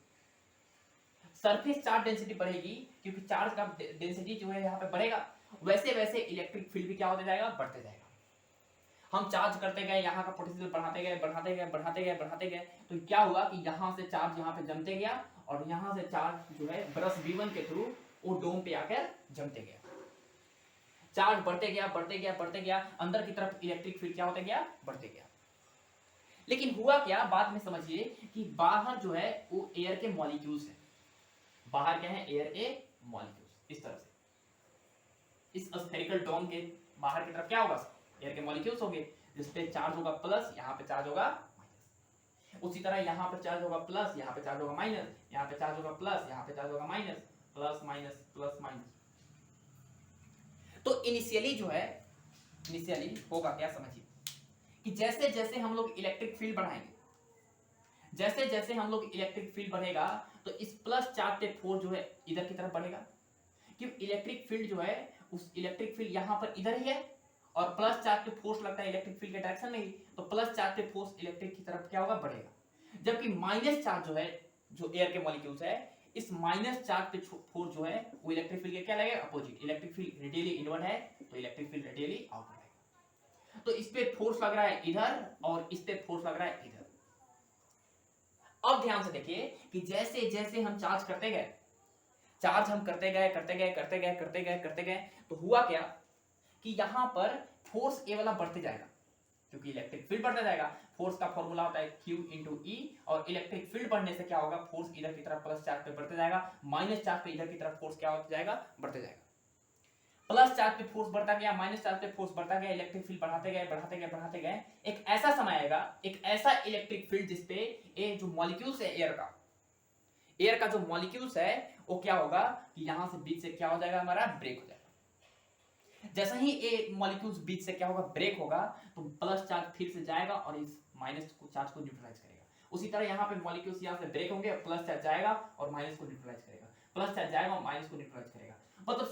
सरफेस चार्ज डेंसिटी बढ़ेगी क्योंकि चार्ज का डेंसिटी जो है यहाँ पे बढ़ेगा, वैसे वैसे इलेक्ट्रिक फील्ड भी क्या होता जाएगा, बढ़ते जाएगा। हम चार्ज करते गए, यहाँ का पोटेंशियल बढ़ाते गए बढ़ाते गए बढ़ाते गए बढ़ाते गए, तो क्या हुआ कि यहाँ से चार्ज यहाँ पे जमते गया, और यहाँ से चार्ज जो है ब्रश B1 के थ्रू वो डोम पे आकर जमते गया। चार्ज बढ़ते गया बढ़ते गया बढ़ते गया, अंदर की तरफ इलेक्ट्रिक फील्ड क्या होता गया, बढ़ते गया। लेकिन हुआ क्या, बाद में समझिए कि बाहर जो है वो एयर के मॉलिक्यूल्स है। बाहर क्या है, एयर के मॉलिक्यूल्स। इस तरह से इस स्फेरिकल डोम के बाहर की तरफ क्या होगा, एयर के मॉलिक्यूल्स होंगे, जिसपे चार्ज होगा प्लस, यहाँ पे चार्ज होगा माइनस। उसी तरह यहाँ पे चार्ज होगा प्लस, यहाँ पे चार्ज होगा माइनस, यहाँ पे चार्ज होगा प्लस, यहाँ पे चार्ज होगा minus, plus minus plus minus. तो इनिशियली जो है, इनिशियली होगा क्या समझिए कि जैसे जैसे हम लोग इलेक्ट्रिक फील्ड बढ़ाएंगे, जैसे जैसे हम लोग इलेक्ट्रिक फील्ड बढ़ेगा, तो इस प्लस चार्ज पे फोर्स जो है इधर की तरफ बढ़ेगा, क्योंकि इलेक्ट्रिक फील्ड जो है उस इलेक्ट्रिक फील्ड यहाँ पर इधर ही है, और प्लस चार्ज पे फोर्स लगता है इलेक्ट्रिक फील्ड के डायरेक्शन में ही, तो प्लस चार्ज पे फोर्स इलेक्ट्रिक की तरफ क्या होगा, बढ़ेगा। जबकि माइनस चार्ज जो है, जो एयर के मॉलिक्यूल्स है, इस माइनस चार्ज पे फोर्स जो है वो इलेक्ट्रिक फील्ड के क्या लगेगा, opposite. Electric field radially inward है, तो इलेक्ट्रिक फील्ड रेडियली आउटवर्ड है। तो इस पे फोर्स लग रहा है इधर, और इस पे फोर्स लग रहा है इधर। अब ध्यान से देखिए कि जैसे जैसे हम चार्ज करते गए, चार्ज हम करते गए करते गए करते गए करते गए, तो हुआ क्या कि यहां पर फोर्स ए वाला बढ़ते जाएगा, क्योंकि इलेक्ट्रिक फील्ड बढ़ता जाएगा। फोर्स का फॉर्मूला होता है Q इंटू ई, और इलेक्ट्रिक फील्ड बढ़ने से क्या होगा, फोर्स इधर की तरफ प्लस चार्ज पे बढ़ते जाएगा, माइनस चार्ज पे इधर की तरफ फोर्स क्या होता जाएगा, बढ़ते जाएगा। प्लस चार्ज पे फोर्स बढ़ता गया, माइनस चार्ज पे फोर्स बढ़ता गया, इलेक्ट्रिक फील्ड बढ़ाते गए बढ़ाते गए बढ़ाते गए, एक ऐसा समय आएगा, एक ऐसा इलेक्ट्रिक फील्ड जिसपे ये जो मॉलिक्यूल्स है एयर का जो मॉलिक्यूल्स है वो क्या होगा कि यहां से बीच से क्या हो जाएगा, हमारा ब्रेक हो जाएगा। जैसे ही ये मॉलिक्यूल्स बीच से क्या होगा, ब्रेक होगा, तो प्लस चार्ज फिर से जाएगा और इस माइनस चार्ज को न्यूट्रलाइज करेगा। उसी तरह यहाँ पे मॉलिक्यूल्स यहाँ से ब्रेक होंगे, प्लस चार्ज जाएगा और माइनस को न्यूट्रलाइज करेगा, प्लस चार्ज जाएगा और माइनस को न्यूट्रलाइज करेगा। मतलब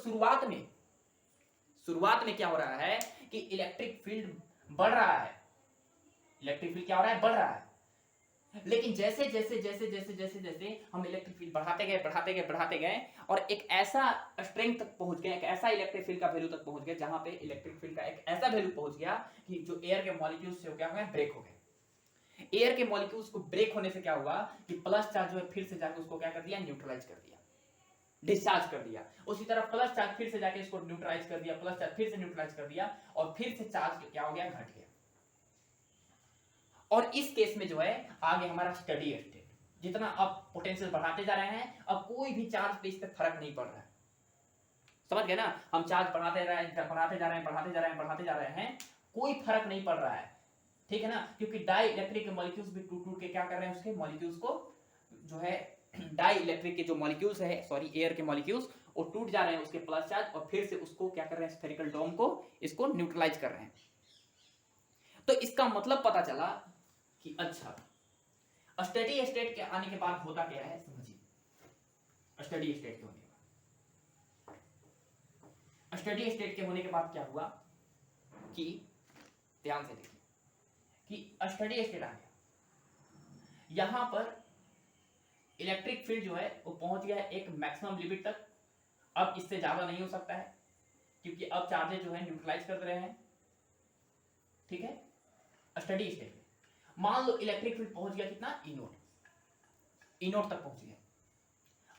शुरुआत में क्या हो रहा है कि इलेक्ट्रिक फील्ड बढ़ रहा है, इलेक्ट्रिक फील्ड क्या हो रहा है, बढ़ रहा है। लेकिन जैसे जैसे जैसे जैसे जैसे जैसे हम इलेक्ट्रिक फील्ड बढ़ाते गए और एक ऐसा स्ट्रेंथ तक पहुंच गए, एक ऐसा इलेक्ट्रिक फील्ड का वैल्यू तक पहुंच गए जहां पे इलेक्ट्रिक फील्ड का एक ऐसा वैल्यू पहुंच गया कि जो एयर के मॉलिक्यूल्स से क्या हो गए, ब्रेक हो गए। एयर के मॉलिक्यूल्स को ब्रेक होने से क्या हुआ कि प्लस चार्ज जो है फिर से जाकर उसको क्या कर दिया, न्यूट्रलाइज कर दिया, डिस्चार्ज कर दिया। उसी तरह प्लस चार्ज फिर से जाके इसको न्यूट्रलाइज कर दिया, प्लस चार्ज फिर से न्यूट्रलाइज कर दिया और फिर से चार्ज क्या हो गया, घट गया। और इस केस में जो है आगे हमारा स्टडी स्टेट, जितना अब पोटेंशियल बढ़ाते जा रहे हैं, अब कोई भी चार्ज पे इस पे फर्क नहीं पड़ रहा है। समझ गए ना, हम चार्ज बढ़ाते जा रहे हैं, कोई फर्क नहीं पड़ रहा है, ठीक है ना, क्योंकि डाई इलेक्ट्रिक के मॉलिक्यूल्स भी टूट टूट के क्या कर रहे हैं, उसके मॉलिक्यूल्स को जो है डाई इलेक्ट्रिक के जो मॉलिक्यूल्स है, सॉरी एयर के मॉलिक्यूल्स, वो टूट जा रहे हैं उसके प्लस चार्ज, और फिर से उसको क्या कर रहे हैं, स्फेरिकल डोम को इसको न्यूट्रलाइज कर रहे हैं। तो इसका मतलब पता चला कि अच्छा स्टेडी स्टेट के आने के बाद होता क्या है, समझिए। स्टेडी स्टेट के होने के बाद क्या हुआ कि ध्यान से देखिए कि स्टेडी स्टेट आ गया, यहां पर इलेक्ट्रिक फील्ड जो है वो पहुंच गया एक मैक्सिमम लिमिट तक, अब इससे ज्यादा नहीं हो सकता है क्योंकि अब चार्जेस जो है न्यूट्रलाइज कर रहे हैं, ठीक है। स्टेडी स्टेट में मान लो इलेक्ट्रिक फील्ड पहुंच गया कितना, ई नोट तक पहुंच गया।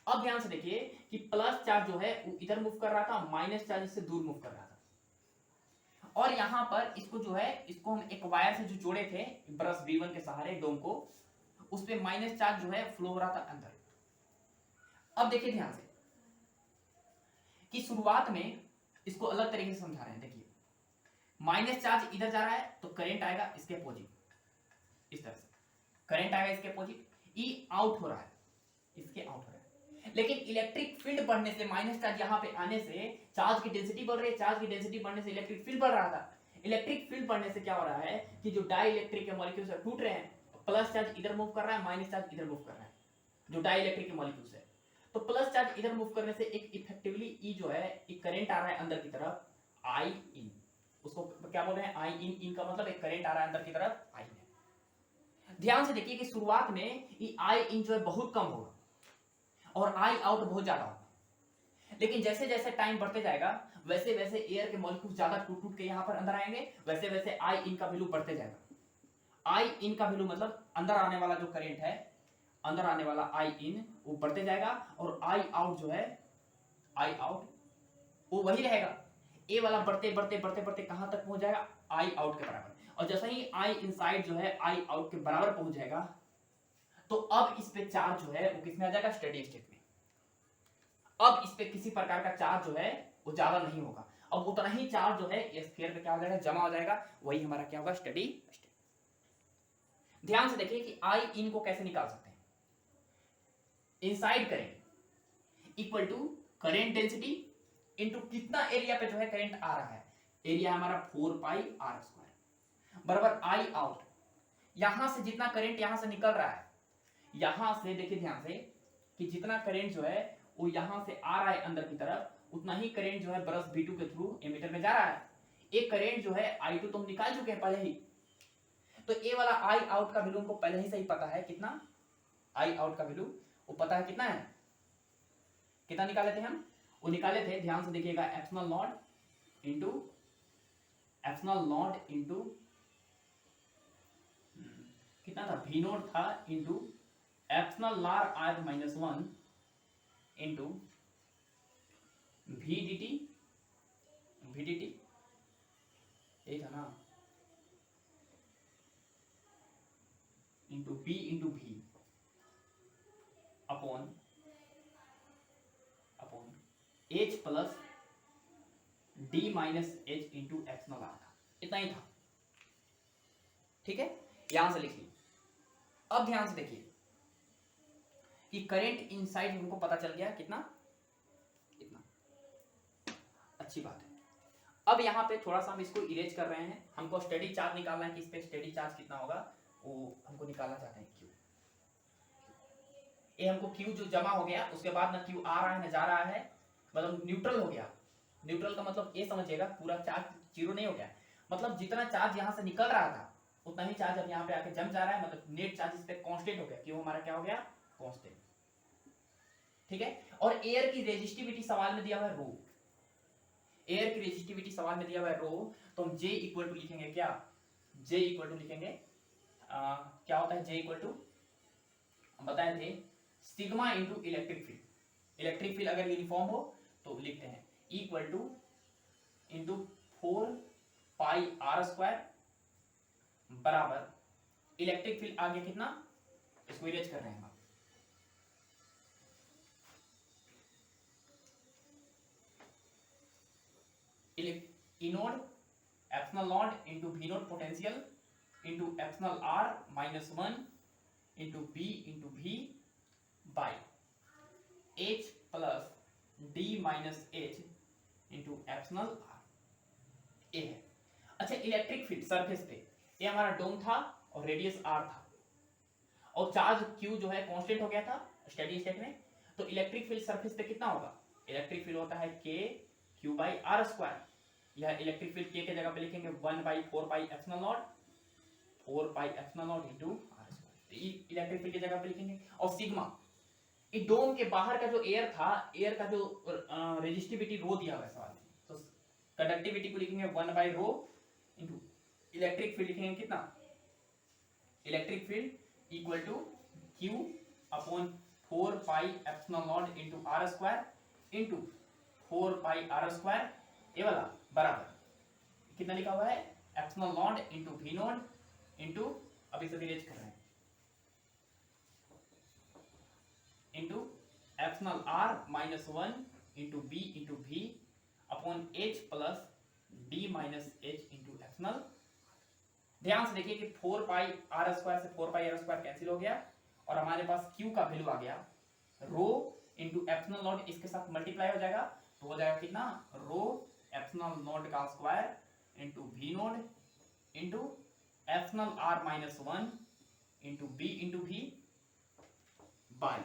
अब ध्यान से देखिए कि प्लस चार्ज जो है वो इधर मूव कर रहा था, माइनस चार्ज इससे दूर मूव कर रहा था, और यहां पर इसको जो है, इसको हम एक वायर से जो जोड़े थे ब्रश B1 के सहारे डोम को, उस पे माइनस चार्ज जो है फ्लो हो रहा था अंदर। अब देखिए ध्यान से कि शुरुआत में इसको अलग तरीके से समझा रहे हैं। देखिए माइनस चार्ज इधर जा रहा है तो करंट आएगा इसके अपोजिट, इस तरह से करंट आएगा इसके अपोजिट, ई आउट हो रहा है, इसके आउट हो रहा है। लेकिन इलेक्ट्रिक फील्ड बढ़ने से, माइनस चार्ज यहां पे आने से चार्ज की डेंसिटी बढ़ रही है, चार्ज की डेंसिटी बढ़ने से इलेक्ट्रिक फील्ड बढ़ रहा था। इलेक्ट्रिक फील्ड बढ़ने से क्या हो रहा है कि जो डाई इलेक्ट्रिक के मॉलिक्यूल्स टूट रहे हैं, प्लस चार्ज इधर मूव कर रहा है, माइनस चार्ज इधर मूव कर रहा है, जो डाई इलेक्ट्रिक के मॉलिक्यूल्स है। तो प्लस चार्ज इधर मूव करने से एक इफेक्टिवली ई जो है, एक करंट आ रहा है अंदर की तरफ, आई इन, उसको क्या बोल रहे हैं, आई इन, इन का मतलब एक करंट आ रहा है अंदर की तरफ, आई इन। ध्यान से देखिए कि शुरुआत में ये आई इन जो है बहुत कम होगा और आई आउट बहुत ज्यादा होगा, लेकिन जैसे जैसे टाइम बढ़ते जाएगा वैसे वैसे एयर के मॉलिक्यूल्स ज्यादा टूट टूट के यहां पर अंदर आएंगे, वैसे वैसे आई इन का वैल्यू बढ़ते जाएगा। आई इन का वैल्यू मतलब अंदर आने वाला जो करंट है, अंदर आने वाला आई इन वो बढ़ते जाएगा, और आई आउट जो है, आई आउट वो वही रहेगा। ए वाला बढ़ते बढ़ते बढ़ते बढ़ते कहां तक पहुंच जाएगा, आई आउट के बराबर। और जैसे ही आई इनसाइड जो है आई आउट के बराबर पहुंच जाएगा, तो अब इस पे चार्ज जो है वो किसमें आ जाएगा, स्टेडी स्टेट में। अब इस पे किसी प्रकार का चार्ज जो है वो ज्यादा नहीं होगा, अब उतना ही चार्ज जो है स्फीयर पे क्या हो जाएगा, जमा हो जाएगा, वही हमारा क्या होगा, स्टेडी स्टेट। ध्यान से देखिए कि आई इन को कैसे निकाल सकते हैं, inside current equal to current density into कितना एरिया पे जो है करंट आ रहा है, एरिया हमारा 4πr² बराबर आई आउट। यहां से जितना करंट यहां से निकल रहा है, यहां से देखिए ध्यान से कि जितना करंट जो है वो यहां से आ रहा है अंदर की तरफ, उतना ही करंट जो है ब्रश B2 के थ्रू एमीटर में जा रहा है। एक करंट जो है I2 तो हम निकाल चुके हैं पहले ही, तो ए वाला आई आउट का वैल्यू हमको पहले ही सही पता है, कितना आई आउट का वैल्यू वो पता है कितना है, कितना निकाले थे हम, वो निकाले थे, ध्यान से देखिएगा, एप्सिलॉन नॉट इंटू कितना था, V नोट था, इंटू एप्सिलॉन लार r -1 इंटू VDT यही था ना, h plus d minus h into एक्सनल आर था, इतना ही था। ठीक है, यहां से लिखिए। अब ध्यान से देखिए कि करंट इनसाइड हमको पता चल गया कितना, इतना, अच्छी बात है। अब यहाँ पे थोड़ा सा हम इसको इरेज कर रहे हैं, हमको स्टेडी चार्ज निकालना है कि इस पे स्टेडी चार्ज कितना होगा, वो हमको निकालना चाहते हैं क्यू। ये हमको क्यू जो जमा हो गया, उसके बाद ना क्यू आ रहा है ना जा रहा है, मतलब न्यूट्रल हो गया। न्यूट्रल का मतलब ये समझिएगा पूरा चार्ज जीरो नहीं हो गया, मतलब जितना चार्ज यहाँ से निकल रहा था उतना ही चार्ज अब यहाँ पे आके जम जा रहा है, मतलब नेट चार्ज इस पे कांस्टेंट हो गया, क्यों हमारा क्या हो गया, कांस्टेंट। ठीक है, और एयर की रेजिस्टिविटी सवाल में दिया हुआ है रो, एयर की रेजिस्टिविटी सवाल में दिया हुआ है रो, तो हम J इक्वल टू लिखेंगे क्या, J इक्वल टू लिखेंगे क्या होता है J इक्वल टू, हम बताए थे sigma into electric field. Electric field अगर यूनिफॉर्म हो तो लिखते हैं equal to into 4 pi r square बराबर इलेक्ट्रिक फील्ड आगे कितना, इसको इरेज कर रहे हैं हम। E not epsilon not into v not potential into epsilon are minus 1 into b into v by H plus d minus h into epsilon r. ये है। अच्छा, इलेक्ट्रिक फील्ड सरफेस पे ये हमारा डोम था और रेडियस आर था, और चार्ज क्यू जो है कांस्टेंट हो गया था स्टेडी स्टेट में, तो इलेक्ट्रिक फील्ड सरफेस पे कितना होगा, इलेक्ट्रिक फील्ड होता है k q by r square. यह इलेक्ट्रिक फील्ड के जगह पे लिखेंगे 1/4 pi epsilon not, 4 pi epsilon not into r square, electric field की जगह पे लिखेंगे। और सिग्मा, ये डोम के बाहर का जो एयर था, एयर का जो रेजिस्टिविटी रो दिया हुआ है सवाल में, तो कंडक्टिविटी को लिखेंगे 1/रो इनटू इलेक्ट्रिक फील्ड लिखेंगे कितना, electric field equal to Q upon 4 pi epsilon not into r square into 4 pi r square, ये वाला बराबर कितना लिखा हुआ है, epsilon not into v not into, अभी से इरेज कर रहे हैं, into epsilon are minus 1 into b into v upon h plus d minus h into epsilon. ध्यान से देखिए कि 4 पाई आर स्क्वायर से 4 पाई आर स्क्वायर कैंसिल हो गया, और हमारे पास Q का वैल्यू आ गया रो इनटू एप्सिलॉन नॉट, इसके साथ मल्टीप्लाई हो जाएगा तो हो जाएगा कितना, रो एप्सिलॉन नॉट का square into v not into epsilon are minus 1 into b into v by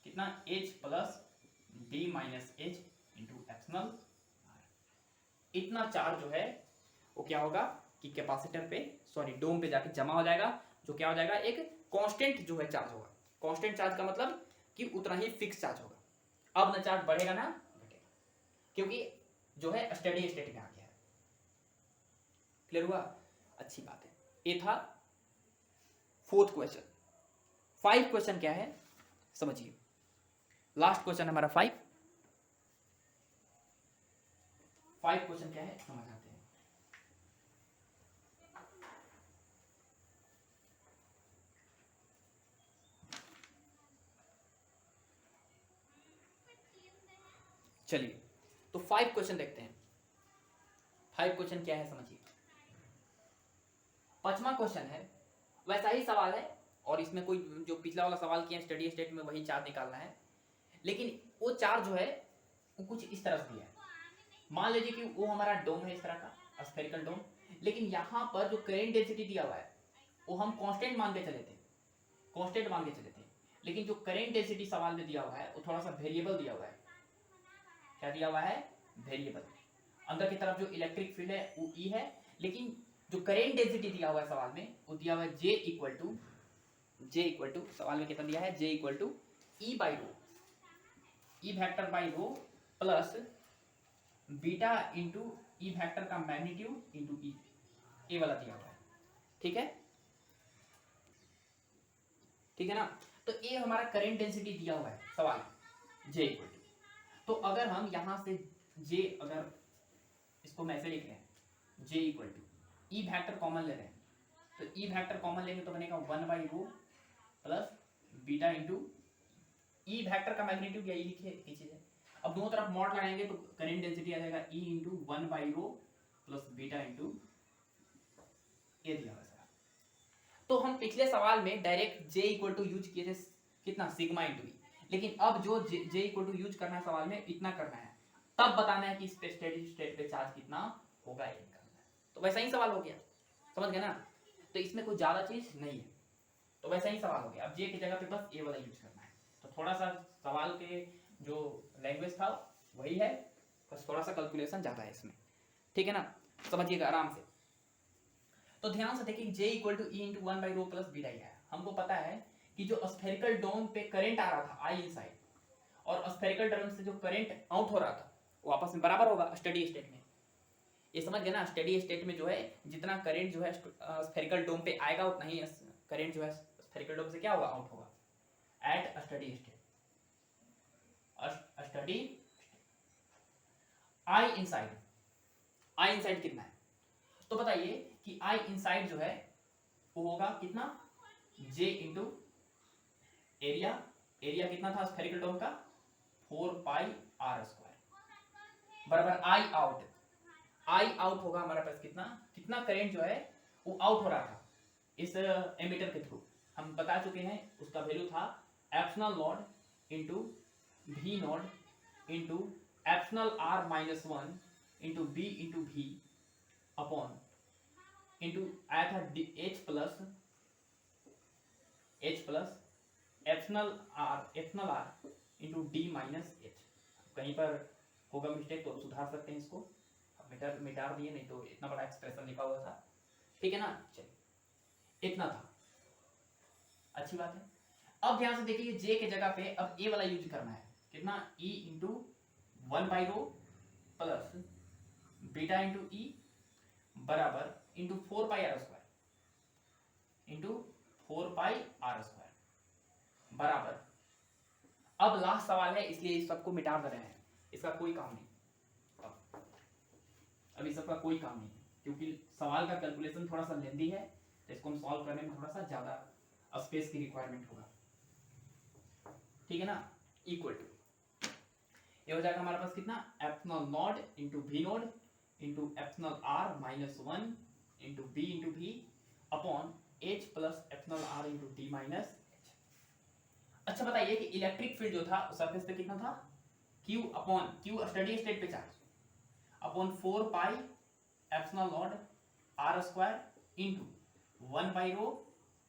कितना, H plus d minus h into epsilon r. इतना चार्ज जो है वो क्या होगा कि कैपेसिटर पे, सॉरी डोम पे जाके जमा हो जाएगा, जो क्या हो जाएगा, एक कांस्टेंट जो है चार्ज होगा। कांस्टेंट चार्ज का मतलब कि उतना ही फिक्स चार्ज होगा, अब ना चार्ज बढ़ेगा ना घटेगा, क्योंकि जो है स्टेडी स्टेट में आ गया है। क्लियर हुआ, अच्छी बात है। ये था 4th क्वेश्चन। 5 क्वेश्चन क्या है समझिए, लास्ट क्वेश्चन हमारा 5 क्वेश्चन क्या है समझ आते हैं। चलिए तो 5 क्वेश्चन देखते हैं। 5 क्वेश्चन क्या है समझिए। 5वां क्वेश्चन है, वैसा ही सवाल है, और इसमें कोई जो पिछला वाला सवाल किया स्टडी स्टेट में वही चार्ज निकालना है, लेकिन वो चार्ज जो है वो कुछ इस तरह से दिया है। मान लीजिए कि वो हमारा डोम है, इस तरह का स्फेरिकल डोम, लेकिन यहाँ पर जो करेंट डेंसिटी दिया हुआ है वो हम कांस्टेंट मान के चले थे, कांस्टेंट मान के चले थे, लेकिन जो करेंट डेंसिटी सवाल में दिया हुआ है वो थोड़ा सा वेरिएबल दिया हुआ है। क्या दिया हुआ है, वेरिएबल। अंदर की तरफ जो इलेक्ट्रिक फील्ड है वो E है, लेकिन जो करेंट डेंसिटी दिया हुआ है सवाल में वो दिया हुआ है J इक्वल टू सवाल में कितना दिया है, J equal to E by rho, E vector by rho plus beta into E vector का मैग्नीट्यूड इंटू E, ये वाला दिया हुआ है। ठीक है, ठीक है ना। तो ये हमारा करंट डेंसिटी दिया हुआ है सवाल J इक्वल टू, तो अगर हम यहां से J, अगर इसको मैं ऐसे लिख रहे हैं J equal to E vector common ले रहे हैं, तो E वेक्टर कॉमन लेंगे तो बनेगा 1/रो plus beta into, E vector का मैग्नीट्यूड यही लिखे की चीज है। अब दोनों तरफ मॉड लगाएंगे तो करंट डेंसिटी आ जाएगा E into 1/ρ plus beta into ये दिया हुआ सर। तो हम पिछले सवाल में direct J equal to use किए थे कितना सिग्मा इंटू ई, लेकिन अब जो J इक्वल टू यूज करना है सवाल में इतना करना है, तब बताना है कि स्टेडी स्टेट पे चार्ज कितना होगा ये करना है। तो वैसा ही सवाल हो गया, समझ गए ना। तो इसमें कोई ज्यादा चीज नहीं है, तो वैसा ही सवाल हो गया। अब J की जगह पे बस ये वाला यूज करना है। तो थोड़ा सा सवाल के जो लैंग्वेज था वही है, बस थोड़ा सा कैलकुलेशन ज्यादा है इसमें, ठीक है ना, समझिएगा आराम से। तो ध्यान से देखिए J equal to E into 1/ρ plus beta ही है। हमको पता है कि जो स्फेरिकल डोम पे करंट आ रहा था आई इनसाइड और स्फेरिकल डोम से जो करंट आउट हो रहा था वो आपस में बराबर होगा स्टेडी स्टेट में। ये समझ गए ना, स्टेडी स्टेट में जो है जितना करंट जो है स्फेरिकल डोम पे आएगा उतना ही करंट जो है स्फेरिकल डोम से क्या होगा आउट होगा एट स्टेडी स्टेट। स्टेडी आई इनसाइड कितना है, तो बताइए कि आई इनसाइड जो है वो होगा कितना J इंटू एरिया कितना था स्फेरिकल डोम का 4πr² बराबर आई आउट होगा हमारे पास कितना करंट जो है वो आउट हो रहा था इस एमीटर के थ्रू। हम बता चुके हैं उसका वैल्यू था epsilon not into V naught into epsilon r-1 into B into V upon into आया था H plus epsilon r into D minus H। कहीं पर होगा मिस्टेक तो सुधार सकते हैं इसको, मिटा दिए, नहीं तो इतना बड़ा एक्सप्रेशन लिखा हुआ था, ठीक है ना। चलिए इतना था, अच्छी बात है। अब ध्यान से देखिए J के जगह पे अब ए वाला यूज करना है, कितना E into 1/ρ plus beta into E बराबर इंटू 4πr² बराबर। अब लास्ट सवाल है इसलिए इस सबको मिटा दे रहे हैं, इसका कोई काम नहीं, अब इस सबका कोई काम नहीं क्योंकि सवाल का कैलकुलेशन थोड़ा सा लेंदी है, तो इसको हम सॉल्व करने में थोड़ा सा ज्यादा स्पेस की रिक्वायरमेंट होगा, ठीक है ना। इक्वल टू ये हो जाएगा हमारे पास कितना epsilon not into V naught into epsilon r-1 into B into V upon H plus epsilon r into D minus H। अच्छा बताइए कि इलेक्ट्रिक फील्ड जो था सरफेस पे कितना था Q upon Q steady state पे charge upon 4π epsilon naught r² into 1/ρ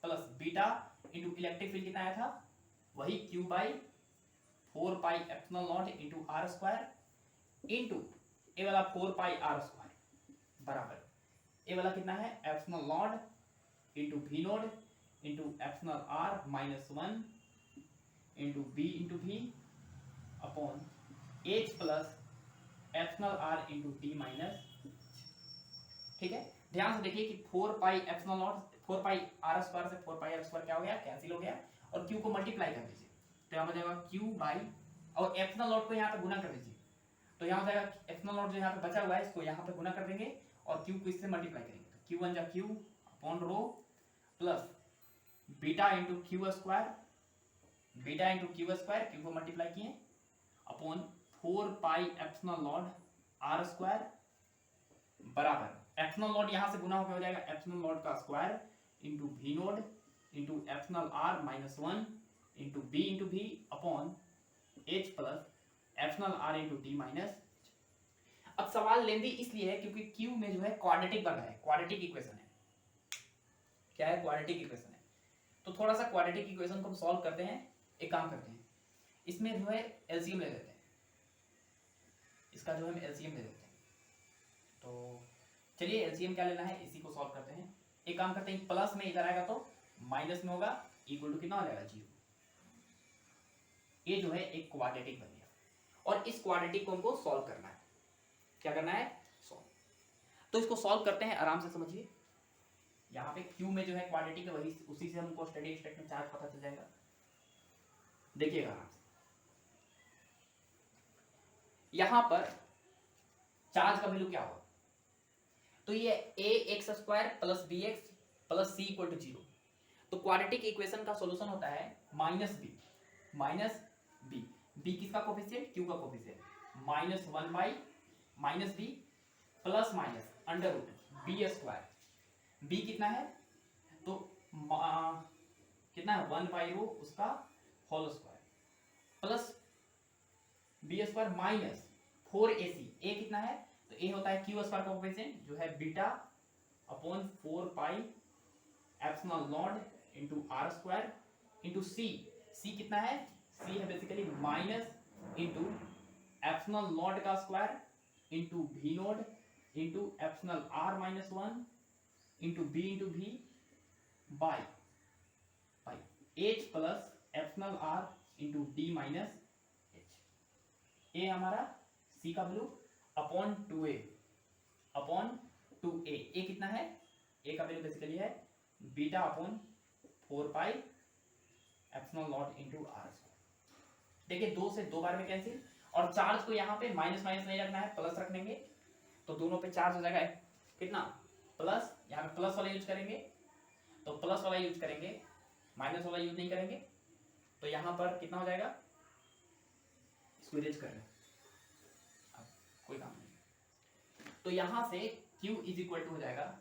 plus beta into electric field कितना आया था वही Q by 4π epsilon not into r² into A वाला 4πr² बराबर ए वाला कितना है epsilon not into V naught into epsilon r-1 into B into V upon H plus epsilon r into D minus, ठीक है। ध्यान से देखिए कि 4π एप्सिलॉन नॉट 4πr² से 4πr² क्या हो गया कैंसिल हो गया और Q को मल्टीप्लाई कर दीजिए तो यहाँ हो जाएगा Q बाई और एप्सिलॉन नॉट को यहाँ पे गुना कर दीजिए तो यहाँ हो जाएगा एप्सिलॉन नॉट जो यहाँ पे बचा हुआ है इसको यहाँ पे गुना कर देंगे और Q को इससे मल्टीप्लाई करेंगे तो Q1 जा Q upon rho plus beta into Q को मल्टीप्लाई किए अपॉन 4π एप्सिलॉन नॉट r² बराबर एप्सिलॉन नॉट यहाँ से गुना हो जाएगा एप्सिलॉन नॉट का square into V naught into epsilon r-1 into B into V upon H plus epsilon r into D minus. अब सवाल लेंदी इसलिए है क्योंकि Q में जो है क्वाड्रेटिक बन रहा है, क्वाड्रेटिक इक्वेशन है, क्या है क्वाड्रेटिक इक्वेशन है। तो थोड़ा सा क्वाड्रेटिक इक्वेशन को हम सॉल्व करते हैं, एक काम करते हैं इसमें जो है एलसीएम ले लेते हैं, इसका जो हम एलसीएम ले लेते हैं। तो चलिए एलसीएम क्या लेना है इसी को सॉल्व करते हैं। एक काम करते हैं प्लस में इधर आएगा तो माइनस में होगा इक्वल टू कितना हो जाएगा 0। ये जो है एक क्वाड्रेटिक बन गया और इस क्वाड्रेटिक को हमको सॉल्व करना है, क्या करना है सॉल्व। तो इसको सॉल्व करते हैं, आराम से समझिए। यहाँ पे Q में जो है क्वाड्रेटिक है वही उसी से हमको स्टेडी स्टेट में चार्ज पता चल जाएगा, देखिएगा आराम से। यहां पर चार्ज का वैल्यू क्या होगा तो ये ax² plus bx plus c equal to 0। तो क्वाड्रेटिक इक्वेशन का सॉल्यूशन होता है -b माइनस बी किसका कोफिशिएंट, क्यू का coefficient, -1 by minus b plus minus under root b square. B कितना है, तो कितना है 1 बाई रो उसका whole square plus b square minus 4ac। A कितना है, तो ए होता है क्यू स्क्वायर का कोफिशिएंट जो है beta upon 4 pi epsilon not into are square into C. C कितना है, सी है basically minus into epsilon not का स्क्वायर इंटू भी naught into epsilon are minus 1 into भी by H plus epsilon are into D minus H. ए हमारा C का value upon 2a ए कितना है, ए का वैल्यू बेसिकली है beta upon 4 pi epsilon not into are square. देखिए 2 से 2 बार में कैंसिल, और चार्ज को यहाँ पे माइनस माइनस नहीं रखना है, प्लस रख देंगे तो दोनों पे चार्ज हो जाएगा कितना प्लस। यहाँ पे प्लस वाला यूज करेंगे तो प्लस वाला यूज करेंगे, माइनस वाला यूज नहीं करेंगे, तो यहाँ पर कितना हो जाएगा, इसको इरेज कर लें, कोई काम नहीं। तो यहां से Q इज इक्वल टू हो जाएगा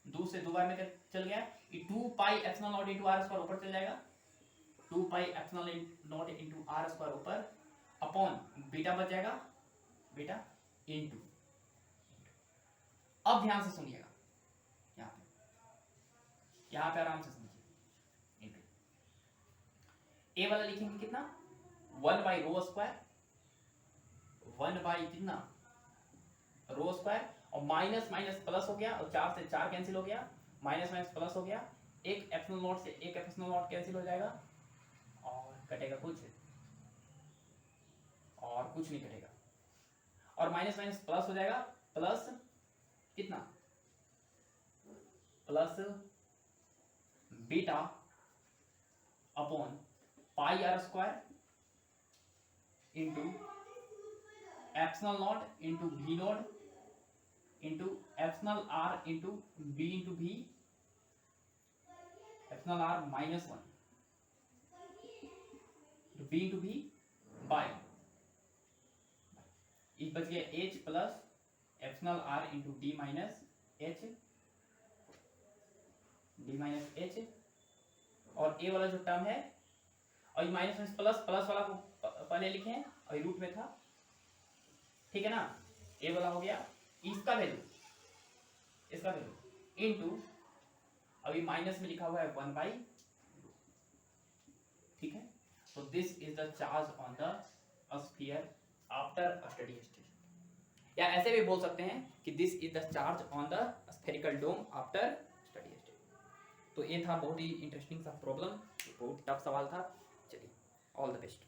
2 से 2 बार में चल गया, ये 2 pi epsilon not into are square ऊपर चल जाएगा, 2 pi epsilon not into are square ऊपर अपॉन बीटा बच जाएगा, बीटा इंटू। अब ध्यान से सुनिएगा, यहां पे आराम से समझिए। इंटू ए वाला लिखेंगे कितना 1 बाई रो स्क्वायर, 1 बाई कितना रो स्क्वायर, और माइनस माइनस प्लस हो गया, और 4 से 4 कैंसिल हो गया, माइनस माइनस प्लस हो गया, एक एप्सिलॉन नॉट से एक एप्सिलॉन नॉट कैंसिल हो जाएगा, और कटेगा कुछ, और कुछ नहीं कटेगा, और माइनस माइनस प्लस हो जाएगा, प्लस कितना plus beta upon pi r square into epsilon not into भी naught into epsilon are into V epsilon are minus 1 b into भी बाई इस बच गया h plus epsilon are into D minus h, और A वाला जो term है, और ये माइनस माइनस प्लस, प्लस वाला को पहले लिखे हैं और रूट में था, ठीक है ना। ए वाला हो गया, इसका वैल्यू इनटू अभी माइनस में लिखा हुआ है 1 बाई, ठीक है। तो this is the charge on the sphere after a steady state, या ऐसे भी बोल सकते हैं कि this is the charge on the spherical dome after steady state. तो ये था बहुत ही इंटरेस्टिंग सा प्रॉब्लम, बहुत टफ सवाल था। चलिए, ऑल द बेस्ट।